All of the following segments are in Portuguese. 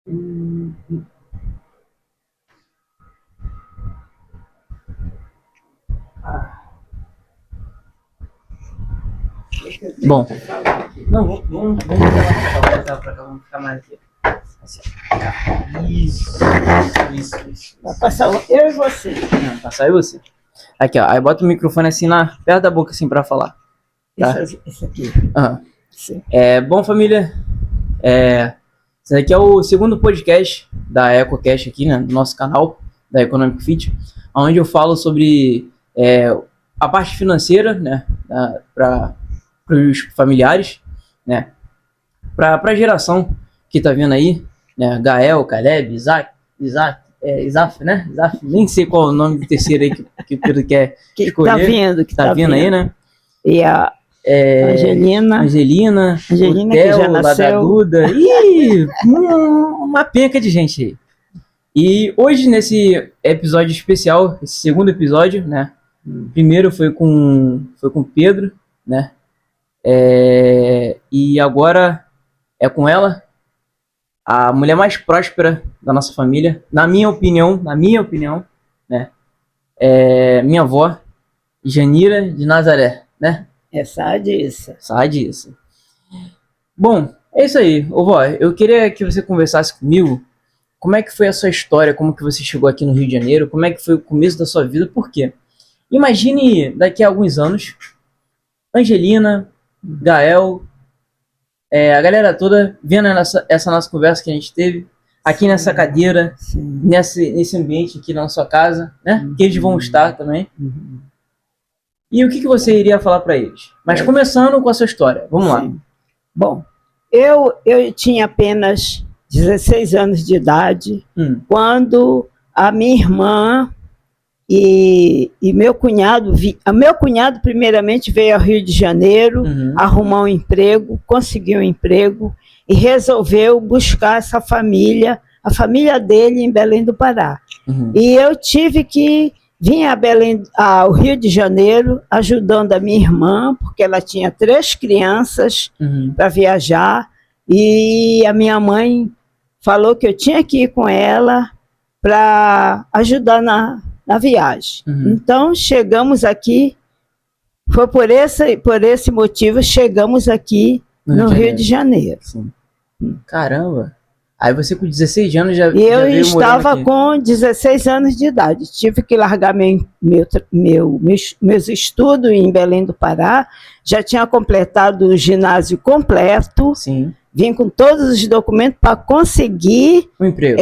Hum, ah, Bom, não, vamos botar pra cá, vamos ficar mais aqui. Assim, isso. Vai passar eu e você. Não, passar eu e você. Aqui, ó, aí bota o microfone assim lá, perto da boca assim pra falar. Tá? Esse aqui. Aham. Sim. Bom, família, esse aqui é o segundo podcast da EcoCast aqui, né, do nosso canal, da Economic Fit, onde eu falo sobre a parte financeira, né, para os familiares, né, para a geração que tá vindo aí, né, Gael, Caleb, Isaf, né? Isaf, nem sei qual é o nome do terceiro aí que o Pedro quer escolher. Tá vindo aí, né? E a Angelina, o que Theo, já lá da nasceu. Duda, e uma penca de gente aí. E hoje, nesse episódio especial, esse segundo episódio, né? Primeiro foi com o Pedro, né? E agora é com ela, a mulher mais próspera da nossa família, na minha opinião, né? Minha avó, Janira de Nazaré, né? Sadiça. Bom, é isso aí. Ô vó, eu queria que você conversasse comigo. Como é que foi a sua história? Como que você chegou aqui no Rio de Janeiro? Como é que foi o começo da sua vida? Por quê? Imagine daqui a alguns anos, Angelina, Gael, a galera toda vendo essa nossa conversa que a gente teve aqui nessa cadeira, nesse ambiente aqui na sua casa, né? Que eles vão estar também. E o que você iria falar para eles? Mas começando com a sua história, vamos lá. Bom, eu tinha apenas 16 anos de idade quando a minha irmã e meu cunhado, primeiramente veio ao Rio de Janeiro, arrumar um emprego, conseguiu um emprego e resolveu buscar essa família, a família dele em Belém do Pará. E eu tive que vir ao Rio de Janeiro ajudando a minha irmã, porque ela tinha 3 crianças para viajar, e a minha mãe falou que eu tinha que ir com ela para ajudar na viagem. Então, chegamos aqui, foi por esse motivo, chegamos aqui no Rio de Janeiro. Sim. Caramba! Aí você com 16 anos já eu veio estava com 16 anos de idade. Tive que largar meus estudos em Belém do Pará. Já tinha completado o ginásio completo. Sim. Vim com todos os documentos para conseguir um emprego.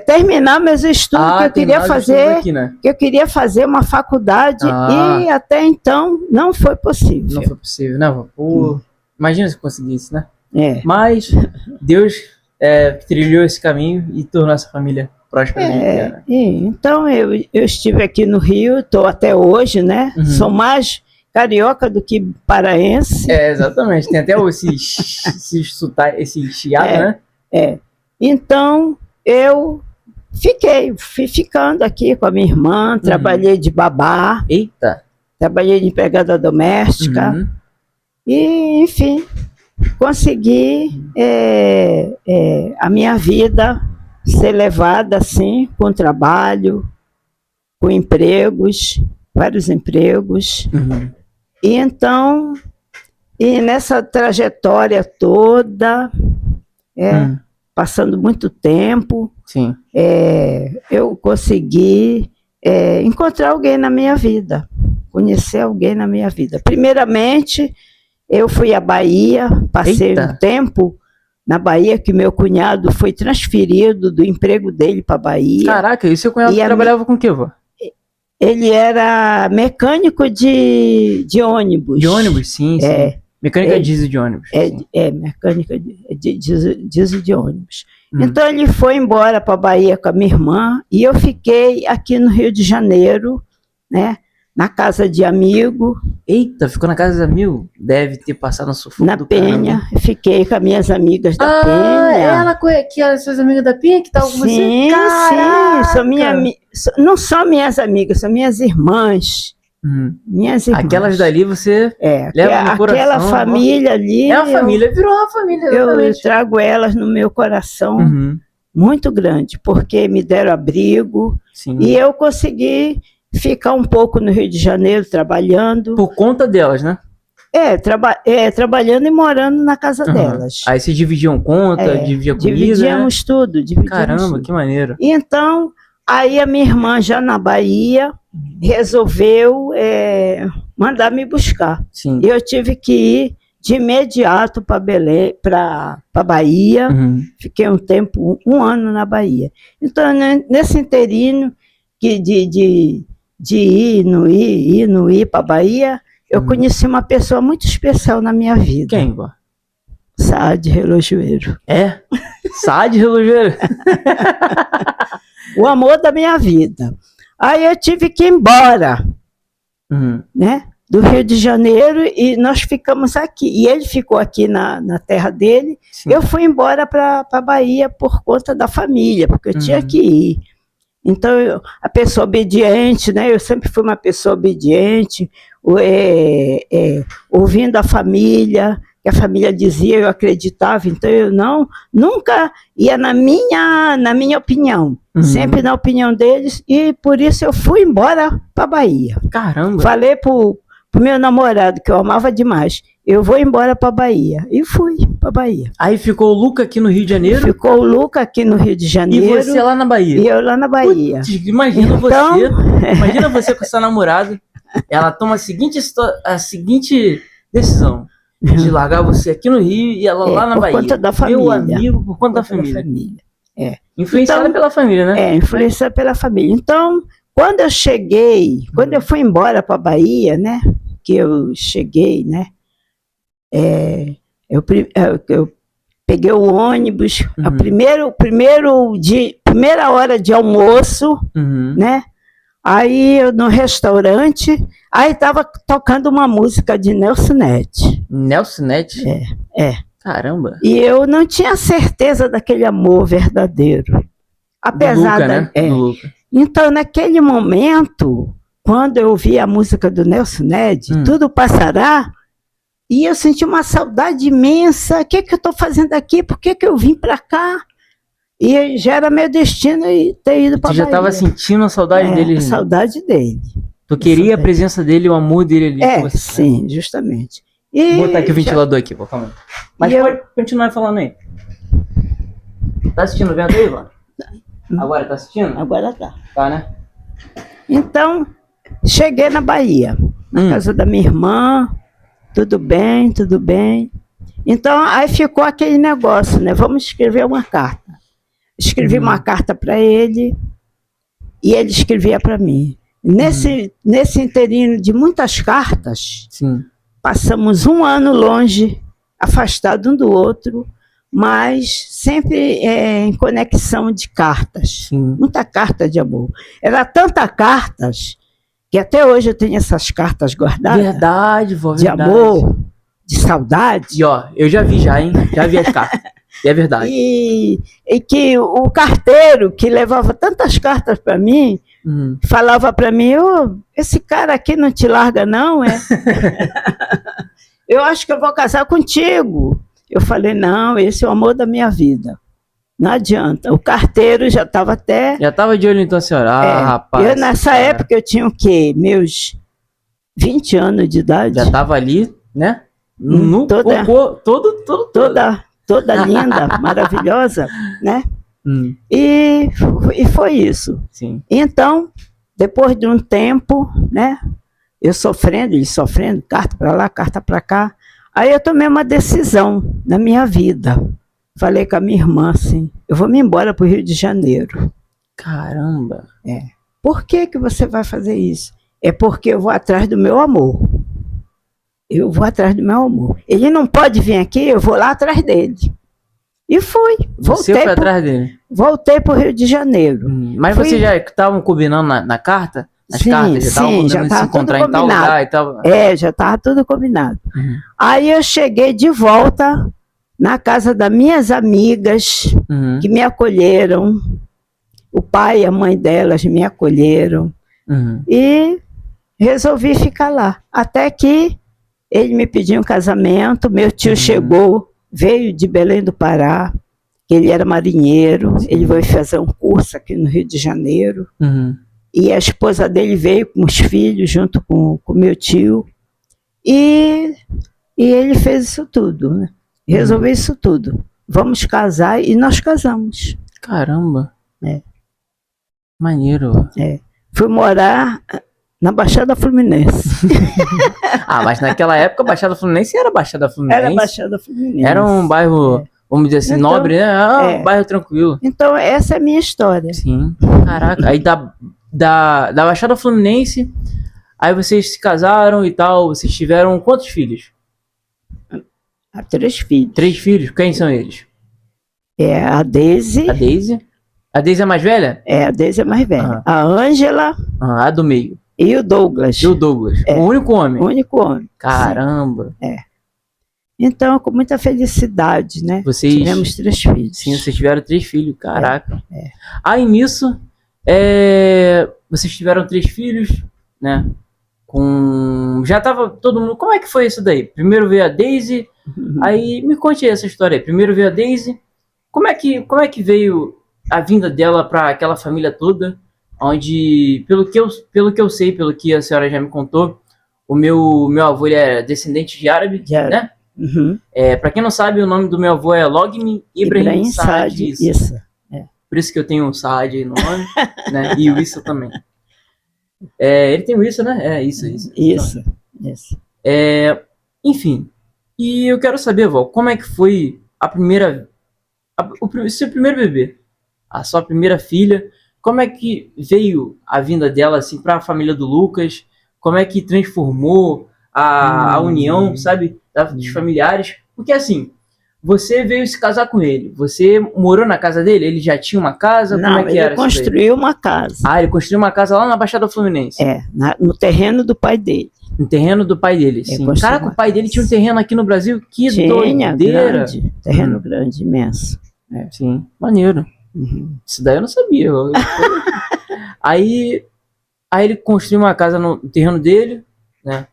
Terminar meus estudos, que eu queria fazer, aqui, né? que eu queria fazer uma faculdade, e até então não foi possível. Não foi possível, né? Imagina se conseguisse, né? Mas Deus trilhou esse caminho e tornou essa família próspera. Então eu estive aqui no Rio, estou até hoje, né? Sou mais carioca do que paraense. Exatamente, tem até esse chiado, né? Então eu fui ficando aqui com a minha irmã, trabalhei de babá. Eita! Trabalhei de empregada doméstica. E, enfim, consegui a minha vida ser levada assim, com trabalho, com empregos, vários empregos. E então, nessa trajetória toda, passando muito tempo, eu consegui encontrar alguém na minha vida, conhecer alguém na minha vida. Primeiramente, eu fui à Bahia, passei um tempo na Bahia, que meu cunhado foi transferido do emprego dele para a Bahia. Caraca, e seu cunhado trabalhava com o quê, vô? Ele era mecânico de ônibus. De ônibus, sim. Mecânica diesel de ônibus. Mecânica de diesel de ônibus. Então ele foi embora para a Bahia com a minha irmã, e eu fiquei aqui no Rio de Janeiro, né? Na casa de amigo. Eita, ficou na casa de amigo? Deve ter passado no sufoco na Penha. Fiquei com as minhas amigas da Penha. Ela que eram suas amigas da Penha que estavam com você? Sim, são não são minhas amigas, são minhas irmãs, Minhas irmãs. Aquelas dali você leva no coração. Aquela família ali... É uma família, virou uma família. Exatamente. Eu trago elas no meu coração muito grande, porque me deram abrigo. Sim. E eu consegui ficar um pouco no Rio de Janeiro trabalhando. Por conta delas, né? Trabalhando e morando na casa delas. Aí vocês dividiam conta, dividiam comida, dividíamos tudo. Caramba, tudo. Que maneiro. Então, aí a minha irmã, já na Bahia, resolveu mandar me buscar. Sim. E eu tive que ir de imediato para Belém, para Bahia. Fiquei um tempo, 1 ano na Bahia. Então, nesse interino de ir, não ir para Bahia, eu conheci uma pessoa muito especial na minha vida. Quem, vó? Saad Relojoeiro. É? Saad Relojoeiro? O amor da minha vida. Aí eu tive que ir embora, né, do Rio de Janeiro, e nós ficamos aqui. E ele ficou aqui na terra dele. Sim. Eu fui embora para a Bahia por conta da família, porque eu tinha que ir. Então, a pessoa obediente, né? Eu sempre fui uma pessoa obediente, ouvindo a família, que a família dizia, eu acreditava, então eu nunca ia na minha opinião, sempre na opinião deles, e por isso eu fui embora para Bahia. Caramba! Falei pro meu namorado, que eu amava demais, eu vou embora para Bahia. E fui para Bahia. Aí ficou o Luca aqui no Rio de Janeiro? Ficou o Luca aqui no Rio de Janeiro. E você lá na Bahia? E eu lá na Bahia. Putz, imagina você com sua namorada, ela toma a seguinte decisão, de largar você aqui no Rio e ela lá na Bahia. Por conta da família. Meu amigo, por conta da família. Influenciada pela família, né? Influenciada pela família. Então, quando eu cheguei, quando eu fui embora para Bahia, né? Que eu cheguei, né? Eu peguei o ônibus, a primeira hora de almoço, né? Aí eu no restaurante, aí estava tocando uma música de Nelson Ned. Nelson Ned? É. Caramba. E eu não tinha certeza daquele amor verdadeiro. Apesar do Luca, né? Do Luca. Então, naquele momento, quando eu ouvi a música do Nelson Ned, Tudo Passará, e eu senti uma saudade imensa. O que eu estou fazendo aqui? Por que eu vim para cá? E já era meu destino ter ido para Bahia. Você já estava sentindo a saudade dele? A saudade dele. Tu queria a presença dele, o amor dele ali? Sim, justamente. Vou botar aqui o ventilador aqui, pô, calma aí. Mas pode continuar falando aí. Tá assistindo o vento aí, Ivan? Agora tá assistindo? Agora tá. Tá, né? Então, cheguei na Bahia, na casa da minha irmã, tudo bem, tudo bem. Então, aí ficou aquele negócio, né? Vamos escrever uma carta. Escrevi uma carta para ele e ele escrevia para mim. Nesse interino de muitas cartas, passamos 1 ano longe, afastado um do outro, mas sempre em conexão de cartas. Muita carta de amor. Era tanta cartas que até hoje eu tenho essas cartas guardadas. Verdade, vó, de amor, de saudade. E ó, eu já vi hein? Já vi as cartas. E é verdade. E que o carteiro que levava tantas cartas para mim, falava para mim, esse cara aqui não te larga não, eu acho que eu vou casar contigo. Eu falei, não, esse é o amor da minha vida. Não adianta. O carteiro já estava até... Já estava de olho então, senhora. Rapaz. Nessa época eu tinha o quê? Meus 20 anos de idade. Já estava ali, né? Toda linda, maravilhosa, né? E foi isso. Sim. Então, depois de um tempo, né? Eu sofrendo, ele sofrendo, carta para lá, carta para cá. Aí eu tomei uma decisão na minha vida. Falei com a minha irmã assim, eu vou me embora para o Rio de Janeiro. Caramba! Por que você vai fazer isso? É porque eu vou atrás do meu amor. Eu vou atrás do meu amor. Ele não pode vir aqui, eu vou lá atrás dele. E fui. Você foi atrás dele? Voltei para o Rio de Janeiro. Mas vocês já estavam combinando na carta? As cartas já estavam se encontrar em tal lugar e tal? Já estava tudo combinado. Aí eu cheguei de volta na casa das minhas amigas, que me acolheram. O pai e a mãe delas me acolheram. E resolvi ficar lá. Até que ele me pediu um casamento, meu tio chegou, veio de Belém do Pará, ele era marinheiro, ele veio fazer um curso aqui no Rio de Janeiro, e a esposa dele veio com os filhos, junto com meu tio, e ele fez isso tudo, né? Resolveu isso tudo. Vamos casar, e nós casamos. Caramba! Maneiro. Fui morar na Baixada Fluminense. Mas naquela época a Baixada Fluminense era Baixada Fluminense. Era Baixada Fluminense. Era um bairro, vamos dizer assim, então, nobre, né? Um bairro tranquilo. Então essa é a minha história. Sim. Caraca. Aí da Baixada Fluminense, aí vocês se casaram e tal, vocês tiveram quantos filhos? 3 filhos. 3 filhos? Quem são eles? A Deise. A Deise? A Deise é mais velha? A Deise é mais velha. A Ângela. A do meio. E o Douglas. E o Douglas. O único homem? O único homem. Caramba. Sim. Então, com muita felicidade, né? Tivemos 3 filhos. Sim, vocês tiveram 3 filhos. Caraca. Aí nisso, vocês tiveram 3 filhos, né? Já tava todo mundo... Como é que foi isso daí? Primeiro veio a Deise, aí me conte aí essa história aí. Primeiro veio a Deise. Como é que veio a vinda dela para aquela família toda? Onde, pelo que eu sei, pelo que a senhora já me contou, o meu avô ele é descendente de árabe, né? Para quem não sabe, o nome do meu avô é Logmin Ibrahim Saad. Isso. Por isso que eu tenho o Saad aí no nome, né? E o Issa também. Ele tem o Issa, né? Isso. Enfim, e eu quero saber, vó, como é que foi o seu primeiro bebê, a sua primeira filha? Como é que veio a vinda dela assim para a família do Lucas? Como é que transformou a união, sabe, dos familiares? Porque assim, você veio se casar com ele, você morou na casa dele? Ele já tinha uma casa? Não, como é que ele construiu uma casa. Ele construiu uma casa lá na Baixada Fluminense? No terreno do pai dele. No terreno do pai dele, sim. Caraca, o pai dele tinha um terreno aqui no Brasil? Que doideira! Grande, terreno grande, imenso. Sim, maneiro. Isso daí eu não sabia. Aí ele construiu uma casa no terreno dele, né?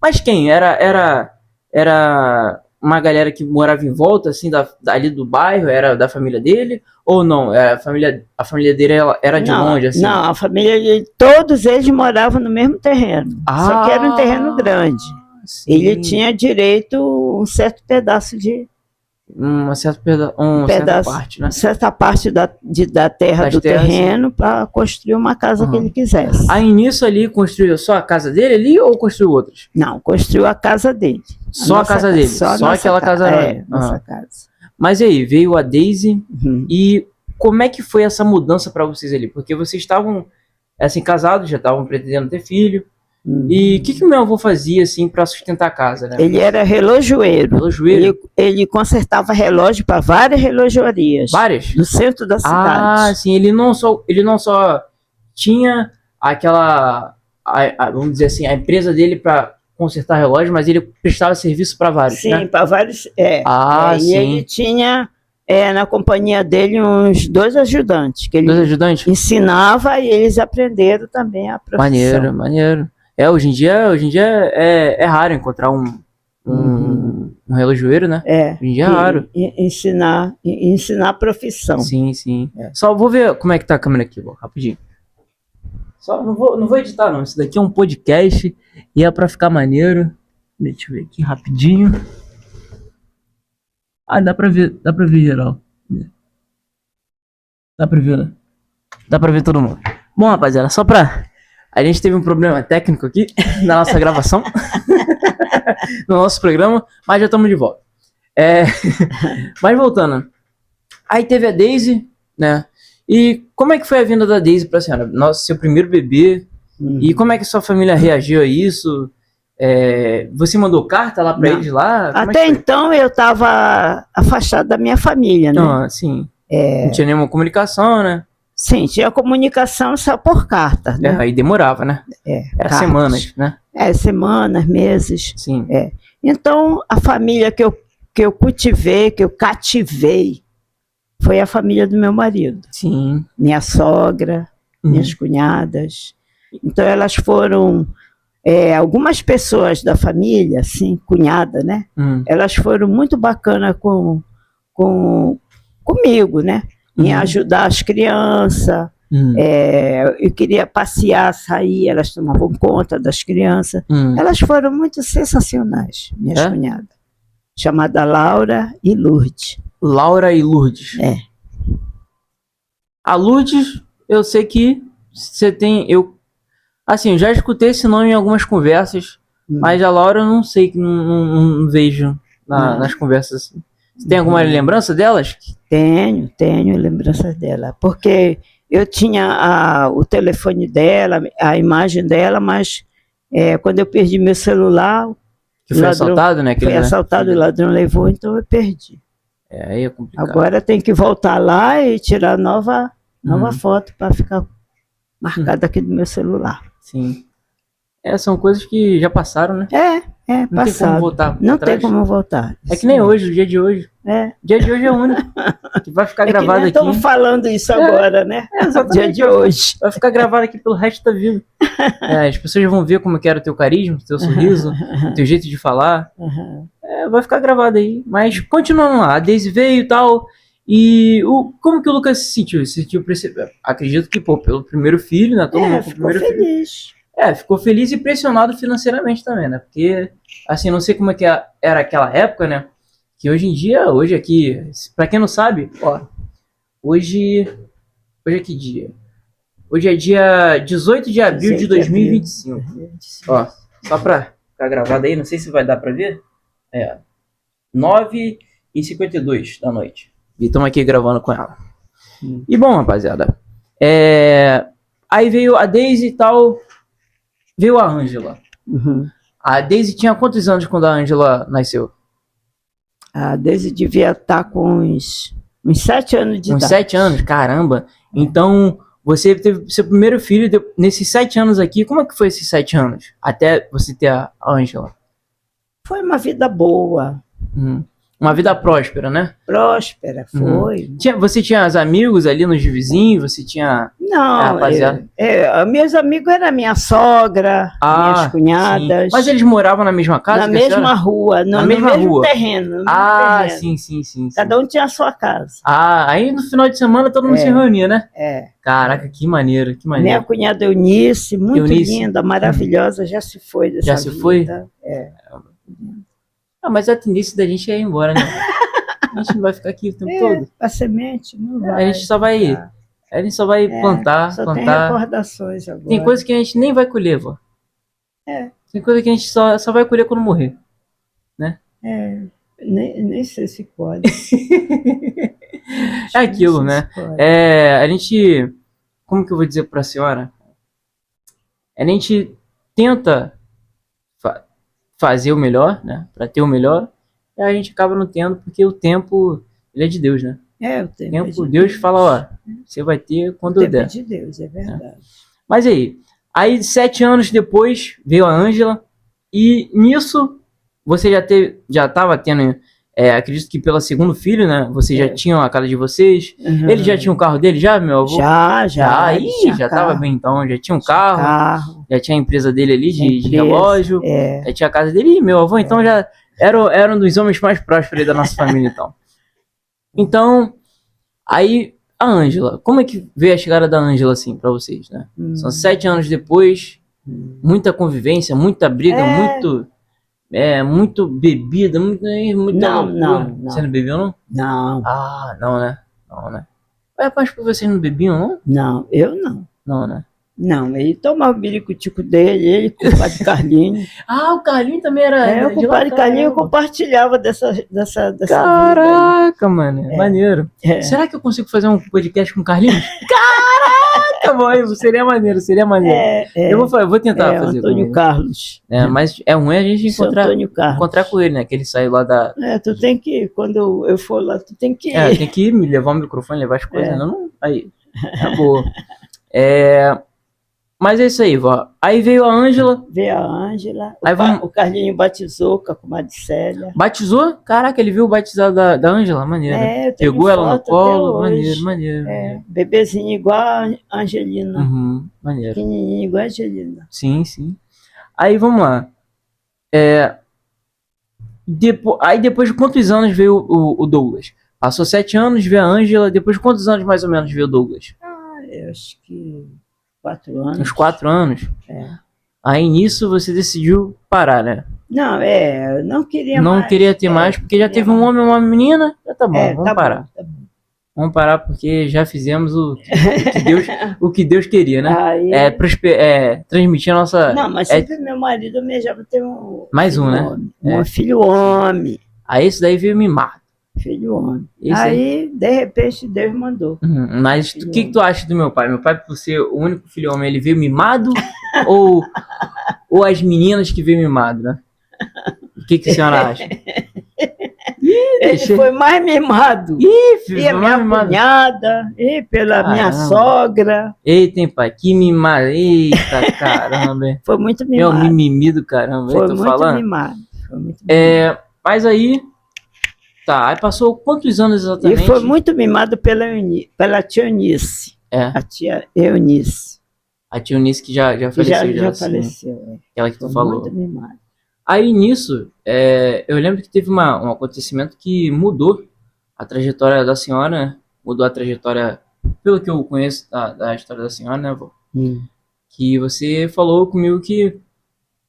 Mas quem? Era uma galera que morava em volta, assim, ali do bairro? Era da família dele? Ou não? A família dele era de longe, assim? Não, a família dele, todos eles moravam no mesmo terreno. Só que era um terreno grande. Sim. Ele tinha direito a um certo pedaço de... Uma certa parte, né? Certa parte da terra do terreno para construir uma casa que ele quisesse. Aí nisso ali construiu só a casa dele ali ou construiu outras? Não, construiu a casa dele. Só a casa dele? Só aquela casa? Nossa casa. Mas aí, veio a Deise e como é que foi essa mudança para vocês ali? Porque vocês estavam assim, casados, já estavam pretendendo ter filho. E o que o meu avô fazia assim para sustentar a casa, né? Ele era relojoeiro. Ele consertava relógio para várias relojarias. Várias? No centro da cidade. Sim, ele não só tinha aquela, vamos dizer assim, a empresa dele para consertar relógio, mas ele prestava serviço para vários. Sim, né? para vários. Sim. E ele tinha na companhia dele uns 2 ajudantes. Que ele 2 ajudantes? Ensinava e eles aprenderam também a profissão. Maneiro. Hoje em dia é raro encontrar um relojoeiro, né? Hoje em dia é raro. Ensinar a profissão. Sim. Só vou ver como é que tá a câmera aqui, rapidinho. Só não vou editar, não. Isso daqui é um podcast e é pra ficar maneiro. Deixa eu ver aqui rapidinho. Dá pra ver geral. Dá pra ver, né? Dá pra ver todo mundo. Bom, rapaziada, só pra... A gente teve um problema técnico aqui na nossa gravação, no nosso programa, mas já estamos de volta. Mas voltando, aí teve a Deise, né? E como é que foi a vinda da Deise para a senhora? Seu primeiro bebê, e como é que sua família reagiu a isso? Você mandou carta lá para eles lá? Até então eu estava afastado da minha família, né? Não, sim. Não tinha nenhuma comunicação, né? Sim, tinha comunicação só por carta, né? Aí demorava, né? Era cartas. Semanas, né? Semanas, meses. Sim. Então, a família que eu cultivei, que eu cativei, foi a família do meu marido. Sim. Minha sogra, minhas cunhadas. Então elas foram, algumas pessoas da família, assim, cunhada, né? Elas foram muito bacanas comigo, né? Em ajudar as crianças. Eu queria passear, sair, elas tomavam conta das crianças. Elas foram muito sensacionais, minhas cunhadas. Chamada Laura e Lourdes. Laura e Lourdes. A Lourdes, eu sei que você tem... eu já escutei esse nome em algumas conversas, mas a Laura eu não sei, não vejo nas conversas assim. Você tem alguma lembrança delas? Tenho lembranças dela, porque eu tinha o telefone dela, a imagem dela, mas quando eu perdi meu celular... Que foi assaltado, né? Foi assaltado, o ladrão levou, então eu perdi. Aí é complicado. Agora tem que voltar lá e tirar nova foto para ficar marcada aqui do meu celular. Sim. São coisas que já passaram, né? Não tem como voltar. Não tem como voltar. É que nem hoje, o dia de hoje. O dia de hoje é único. Que vai ficar gravado aqui. Estamos falando isso agora, né? Exatamente. Dia de hoje. Vai ficar gravado aqui pelo resto da vida. As pessoas vão ver como que era o teu carisma, o teu sorriso, o teu jeito de falar. Vai ficar gravado aí. Mas continuando lá, a Daisy veio e tal. E como que o Lucas se sentiu? Acredito que, pelo primeiro filho, né? Todo mundo ficou feliz. Ficou feliz e pressionado financeiramente também, né? Porque, assim, não sei como é que era aquela época, né? Que hoje aqui, pra quem não sabe, hoje é que dia? Hoje é dia 18 de abril de 2025. Só pra ficar gravado aí, não sei se vai dar pra ver. 9h52 da noite. E estamos aqui gravando com ela. E bom, rapaziada, aí veio a Daisy e tal, veio a Ângela. A Daisy tinha quantos anos quando a Ângela nasceu? A Daisy devia estar com uns 7 anos de idade. Uns 7 anos? Caramba! Então, você teve seu primeiro filho nesses 7 anos aqui. Como é que foi esses 7 anos? Até você ter a Ângela? Foi uma vida boa. Uma vida próspera, né? Próspera, foi. Você tinha os amigos ali nos vizinhos? Você tinha... Não, rapaziada. Meus amigos eram minha sogra, minhas cunhadas. Sim. Mas eles moravam na mesma casa? Na mesma rua, no mesmo terreno. Sim. Cada um tinha a sua casa. Aí no final de semana todo mundo se reunia, né? Caraca, que maneiro, que maneiro. Minha cunhada Eunice, muito linda, maravilhosa, já se foi dessa vida. Já se foi? Mas a tendência da gente é ir embora, né? A gente não vai ficar aqui o tempo todo. A semente não vai. A gente só vai plantar. Tem recordações agora. Tem coisa que a gente nem vai colher, vó. Tem coisa que a gente só vai colher quando morrer, né? Nem sei se pode. É aquilo, né? A gente... Como que eu vou dizer pra senhora? A gente tenta fazer o melhor, né? Pra ter o melhor. E a gente acaba não tendo, porque o tempo, ele é de Deus, né? O tempo Deus fala, você vai ter quando der. O tempo de Deus, é verdade. Mas aí 7 anos depois, veio a Ângela. E nisso, você já estava tendo... acredito que pelo segundo filho, né? Vocês já tinham a casa de vocês. Ele já tinha um carro dele, já, meu avô? Já. Já estava bem, então. Já tinha um carro. Já tinha a empresa dele ali de relógio. Já tinha a casa dele. E meu avô, então, já era um dos homens mais prósperos da nossa família, então. Então, aí, a Ângela. Como é que veio a chegada da Ângela, assim, pra vocês, né? São 7 anos depois. Muita convivência, muita briga, muito bebida, muita não. Você não bebeu, não? Não. Não, né? Mas que vocês não bebiam, não? Não, eu não. Não, né? Não, ele tomava o biricutico dele, ele com o padre Carlinho. O Carlinho também era... O padre Carlinho compartilhava dessa Caraca, vida, mano, maneiro. Será que eu consigo fazer um podcast com o Carlinhos? Caraca, mãe, seria maneiro. Eu vou tentar fazer. Antônio Carlos. Mas é ruim a gente encontrar com ele, né? Que ele saiu lá da... tu tem que, quando eu for lá, tu tem que ir. Tem que ir, me levar o microfone, levar as coisas. Não, aí, boa. Mas é isso aí, vó. Aí veio a Ângela. Veio a Ângela. Aí o Carlinho batizou com a comadre Célia. Batizou? Caraca, ele viu o batizado da Ângela, maneiro. É, pegou ela no colo, maneiro, maneiro. É, bebezinho igual a Angelina. Uhum, maneiro. Pequenininho igual a Angelina. Sim, sim. Aí vamos lá. Aí depois de quantos anos veio o Douglas? Passou 7 anos, veio a Ângela. Depois de quantos anos mais ou menos veio o Douglas? Eu acho que 4 anos. Uns 4 anos? É. Aí nisso você decidiu parar, né? Não, não queria mais. Não queria ter mais, porque já teve um homem e uma menina. Já tá bom, vamos parar. Tá bom. Vamos parar porque já fizemos o que Deus queria, né? Aí... transmitir a nossa... Não, mas sempre meu marido almejava ter mais um, né? Um filho homem. Aí esse daí veio mimado. Filho homem. Aí, de repente, Deus mandou. Mas o que tu acha do meu pai? Meu pai, por ser o único filho homem, ele veio mimado? ou as meninas que veio mimado, né? O que a senhora acha? Ele foi mais mimado. E a minha cunhada, e pela minha sogra. Eita, hein, pai, que mimado. Eita, caramba. Foi muito mimado. Meu mimimi do caramba. Foi muito mimado. Mas aí... Tá, aí passou quantos anos exatamente? E foi muito mimado pela tia Eunice. A tia Eunice. A tia Eunice que já faleceu. Já faleceu. Aquela que tu falou. Muito mimado. Aí nisso, eu lembro que teve um acontecimento que mudou a trajetória da senhora, mudou a trajetória, pelo que eu conheço da história da senhora, né, avô? Que você falou comigo que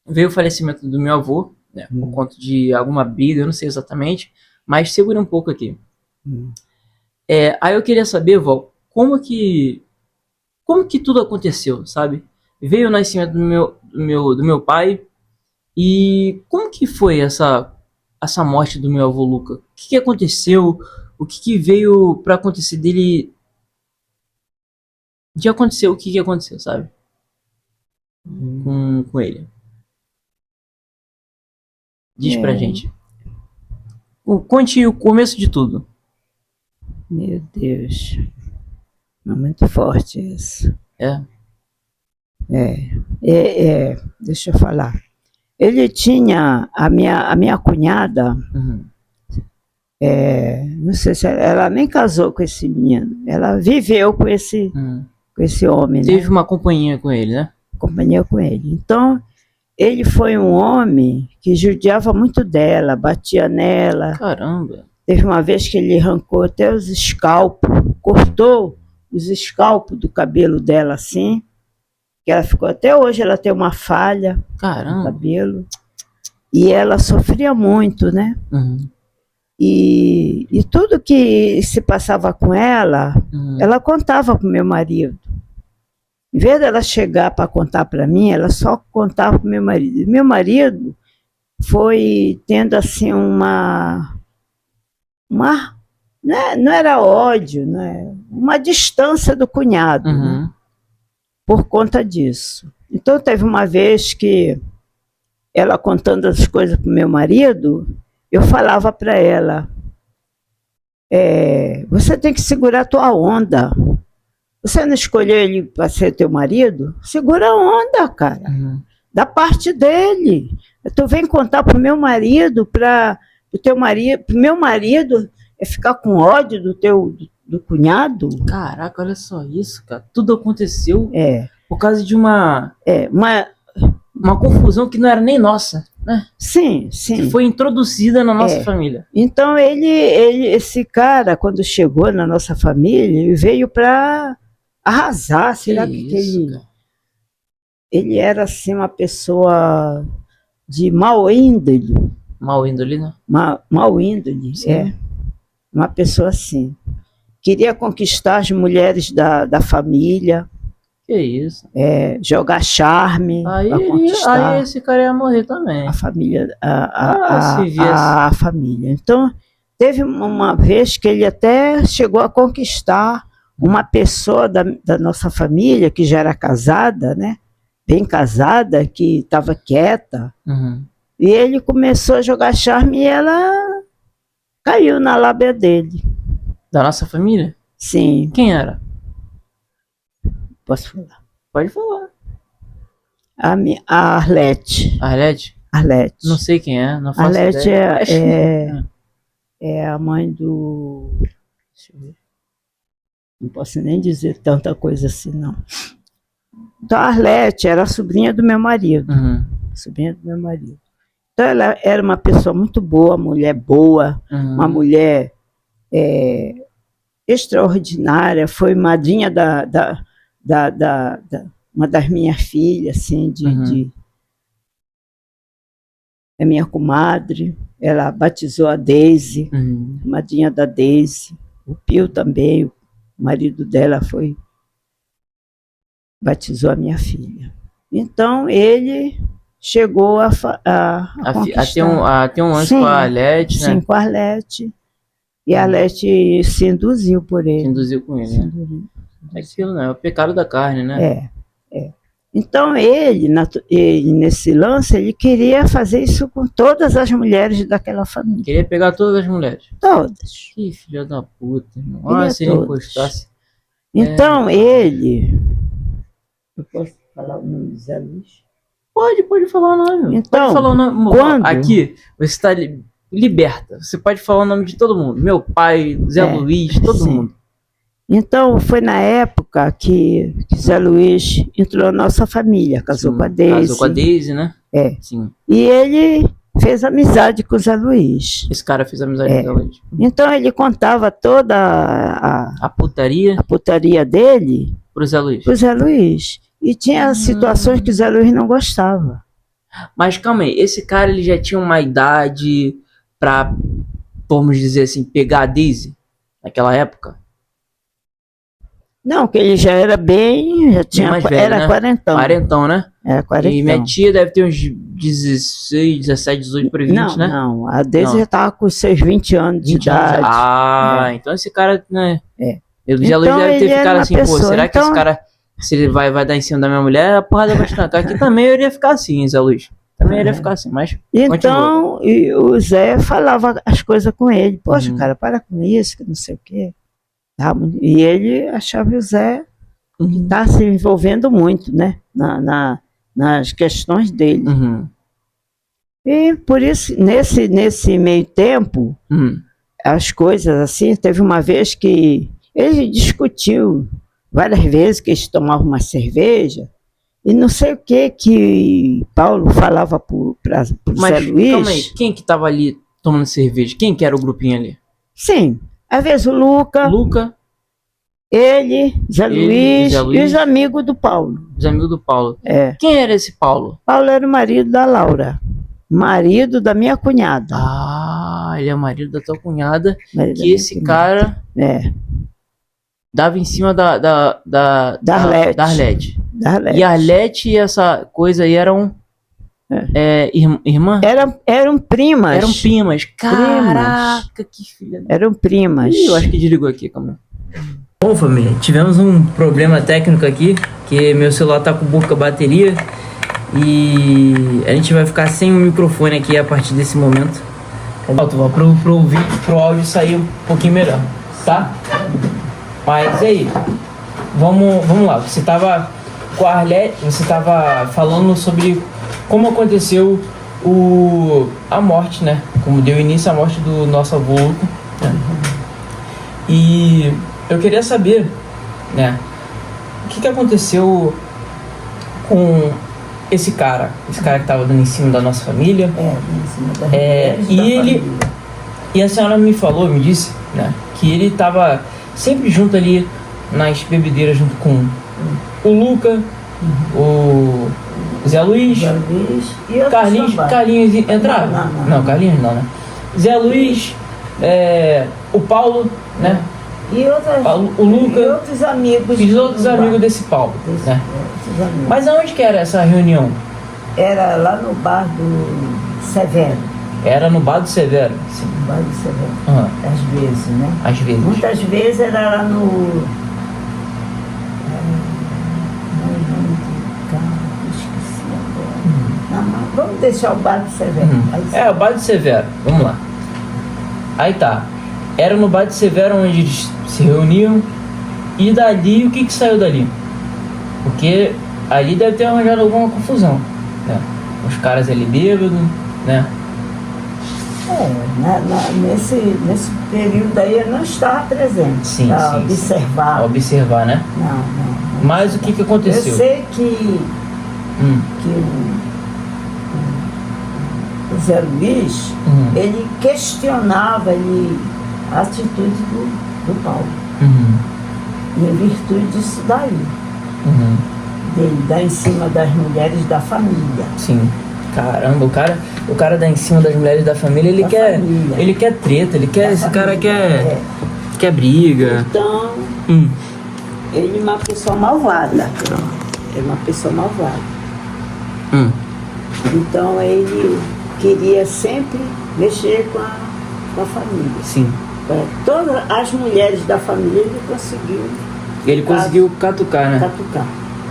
veio o falecimento do meu avô, né, por conta de alguma briga, eu não sei exatamente, mas segura um pouco aqui. Aí eu queria saber, vó, como que tudo aconteceu, sabe? Veio o nascimento do meu pai, e como que foi essa morte do meu avô Luca? O que aconteceu? O que veio pra acontecer dele? De acontecer o que aconteceu, sabe? Com ele. Diz pra gente. Conte o começo de tudo. Meu Deus. É muito forte isso. Deixa eu falar. Ele tinha a minha cunhada, não sei se ela nem casou com esse menino, ela viveu com esse homem. Teve uma companhia com ele, né? Companhia com ele. Então, ele foi um homem que judiava muito dela, batia nela. Caramba! Teve uma vez que ele arrancou até os escalpos, cortou os escalpos do cabelo dela assim. Que ela ficou, até hoje ela tem uma falha no cabelo, e ela sofria muito, né? E tudo que se passava com ela, ela contava para o meu marido. Em vez dela chegar para contar para mim, ela só contava para o meu marido. E meu marido foi tendo assim não era ódio, né? Uma distância do cunhado, né? Por conta disso. Então, teve uma vez que ela contando as coisas para o meu marido, eu falava para ela, você tem que segurar a tua onda. Você não escolheu ele para ser teu marido? Segura a onda, cara. Da parte dele. Tu vem contar para o meu marido, para o meu marido ficar com ódio do cunhado? Caraca, olha só isso, cara. Tudo aconteceu por causa de uma confusão que não era nem nossa, né? Sim. Que foi introduzida na nossa família. Então, esse cara, quando chegou na nossa família, ele veio para arrasar. Será que ele era assim uma pessoa de mau índole? Mau índole, né? Mau índole, uma pessoa assim. Queria conquistar as mulheres da família. Que isso? Jogar charme para conquistar. Aí esse cara ia morrer também. A família. A família. Então, teve uma vez que ele até chegou a conquistar uma pessoa da nossa família, que já era casada, né? Bem casada, que estava quieta. E ele começou a jogar charme e ela caiu na lábia dele. Da nossa família? Sim. Quem era? Posso falar? Pode falar. A Arlete. Arlete? Arlete. Não sei quem é, não faço Arlete ideia. é a mãe do... Deixa eu ver. Não posso nem dizer tanta coisa assim, não. Então, a Arlete era a sobrinha do meu marido. Sobrinha do meu marido. Então, ela era uma pessoa muito boa, mulher boa, uma mulher extraordinária, foi madrinha uma das minhas filhas, assim, é minha comadre. Ela batizou a Deise, madrinha da Deise. O Pio também, o marido dela batizou a minha filha. Então, ele chegou a ter um lance com a Arlete, né? Sim, com a Arlete. E a Arlete se induziu por ele. Se induziu com ele, né? É aquilo, né? É o pecado da carne, né? Então, ele, nesse lance, ele queria fazer isso com todas as mulheres daquela família. Queria pegar todas as mulheres? Todas. Que filha da puta, irmão. Olha, se ele encostasse. Então, ele... Eu posso falar o nome de Zé Luiz? Pode falar o nome. Então, pode falar o nome. Quando... Aqui, você está liberta. Você pode falar o nome de todo mundo. Meu pai, Zé Luiz, todo mundo. Então, foi na época que Zé Luiz entrou na nossa família, casou com a Deise. Casou com a Deise, né? Sim. E ele fez amizade com o Zé Luiz. Esse cara fez amizade com o Zé Luiz. Então, ele contava toda a putaria dele pro Zé Luiz. Pro Zé Luiz. E tinha situações que o Zé Luiz não gostava. Mas calma aí, esse cara ele já tinha uma idade pra, vamos dizer assim, pegar a Deise naquela época? Não, que ele já era já tinha mais velho, era né? Quarentão, né? Era quarentão. E minha tia deve ter uns 16, 17, 18 por 20, né? Não, a Deise já estava com seus 20 anos de idade. Então esse cara, né? O Zé Então, Luiz deve ter ficado assim, pessoa, pô, será que esse cara, se ele vai dar em cima da minha mulher, a porrada vai estancar. Aqui também eu iria ficar assim, Zé Luiz. Também iria ficar assim, mas então, e o Zé falava as coisas com ele. Poxa, cara, para com isso, que não sei o quê. E ele achava o Zé que está se envolvendo muito, né? Nas questões dele. E por isso, nesse meio tempo, as coisas assim, teve uma vez que ele discutiu várias vezes que eles tomavam uma cerveja e não sei o que Paulo falava para o Zé Luiz. Calma aí, quem que estava ali tomando cerveja? Quem que era o grupinho ali? Sim, às vezes o Luca, ele, Zé Luiz e os amigos do Paulo. Os amigos do Paulo. Quem era esse Paulo? Paulo era o marido da Laura, marido da minha cunhada. Ele é o marido da tua cunhada. Que esse cara dava em cima da Arlete. E a Arlete e essa coisa aí eram irmã? Eram primas. Eram primas. Caraca, que filha. Eram primas. Eu acho que desligou aqui, calma. Bom, família, tivemos um problema técnico aqui, que meu celular tá com pouca bateria e a gente vai ficar sem o microfone aqui a partir desse momento. Pro áudio sair um pouquinho melhor, tá? Mas aí, vamos lá. Você tava com a Arlete, você tava falando sobre como aconteceu a morte, né? Como deu início à morte do nosso avô, né? E eu queria saber, né? O que aconteceu com esse cara que tava dando em cima da nossa família. E a senhora me disse, né? Que ele tava sempre junto ali nas bebedeiras junto com o Luca, o Zé Luiz e Carlinhos entrava? Não, Carlinhos não, né? Zé Luiz, o Paulo, né? O Luca e outros amigos. E os outros amigos desse Paulo, né? Mas aonde que era essa reunião? Era lá no bar do Severo. Era no bar do Severo? Sim, no bar do Severo. Às vezes, né? Às vezes. Muitas vezes era lá no... esqueci agora. Vamos deixar o bar do Severo. O bar do Severo. Vamos lá. Aí tá. Era no bar de Severo onde eles se reuniam. E dali, o que saiu dali? Porque ali deve ter arranjado alguma confusão, né? Os caras ali bêbados, né? Nesse período aí eu não estava presente. Sim, para sim, observar. Sim. Observar, né? Não. Mas o que aconteceu? Eu sei que o Zé Luiz, ele questionava a atitude do Paulo. E em virtude disso daí. Dele dar em cima das mulheres da família. Sim. Caramba, o cara dá em cima das mulheres da família, ele quer treta, esse cara quer briga. Então, ele é uma pessoa malvada. Então ele queria sempre mexer com a família. Sim. Todas as mulheres da família ele conseguiu. Ele conseguiu catucar, né? Catucar.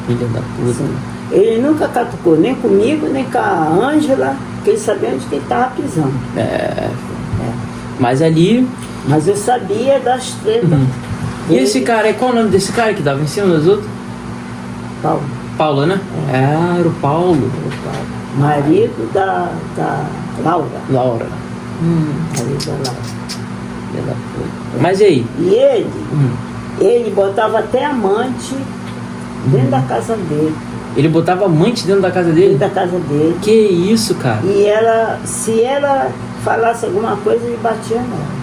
Filha da puta. Sim. Ele nunca catucou, nem comigo, nem com a Ângela, porque ele sabia onde que ele estava pisando. Mas ali... Mas eu sabia das tretas. E esse cara, qual o nome desse cara que dava em cima dos outros? Paulo, né? Era o Paulo. Marido da Laura. Marido da Laura. Filha da puta. Mas e aí? E ele botava até amante dentro da casa dele. Ele botava amante dentro da casa dele? Dentro da casa dele. Que isso, cara? E se ela falasse alguma coisa, ele batia nela.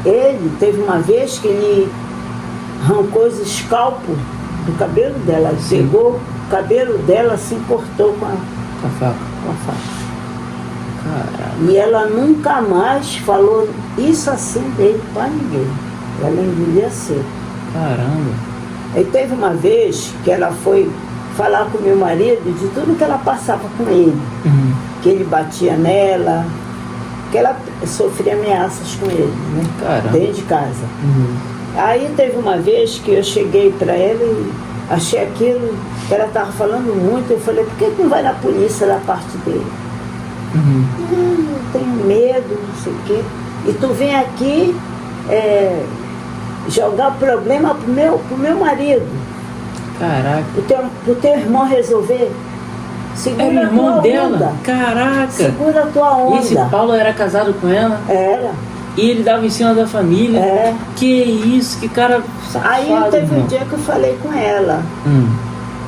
Ele teve uma vez que ele arrancou os escalpos do cabelo dela. Sim. Pegou o cabelo dela, assim, cortou com a faca. Caralho. E ela nunca mais falou isso assim dele pra ninguém. Ela engolia seco. Caramba. Aí teve uma vez que ela foi falar com meu marido de tudo que ela passava com ele. Que ele batia nela, que ela sofria ameaças com ele, né? Caramba. Dentro de casa. Aí teve uma vez que eu cheguei para ela e achei aquilo que ela estava falando muito. Eu falei, por que não vai na polícia da parte dele? Eu tenho medo, não sei o quê. E tu vem aqui jogar o problema pro meu marido. Caraca. Pro teu irmão resolver. Segura era o irmão dela? Onda. Caraca. Segura a tua onda. E esse Paulo era casado com ela? Era. E ele dava em cima da família? Que isso, que cara safado. Aí teve um dia que eu falei com ela.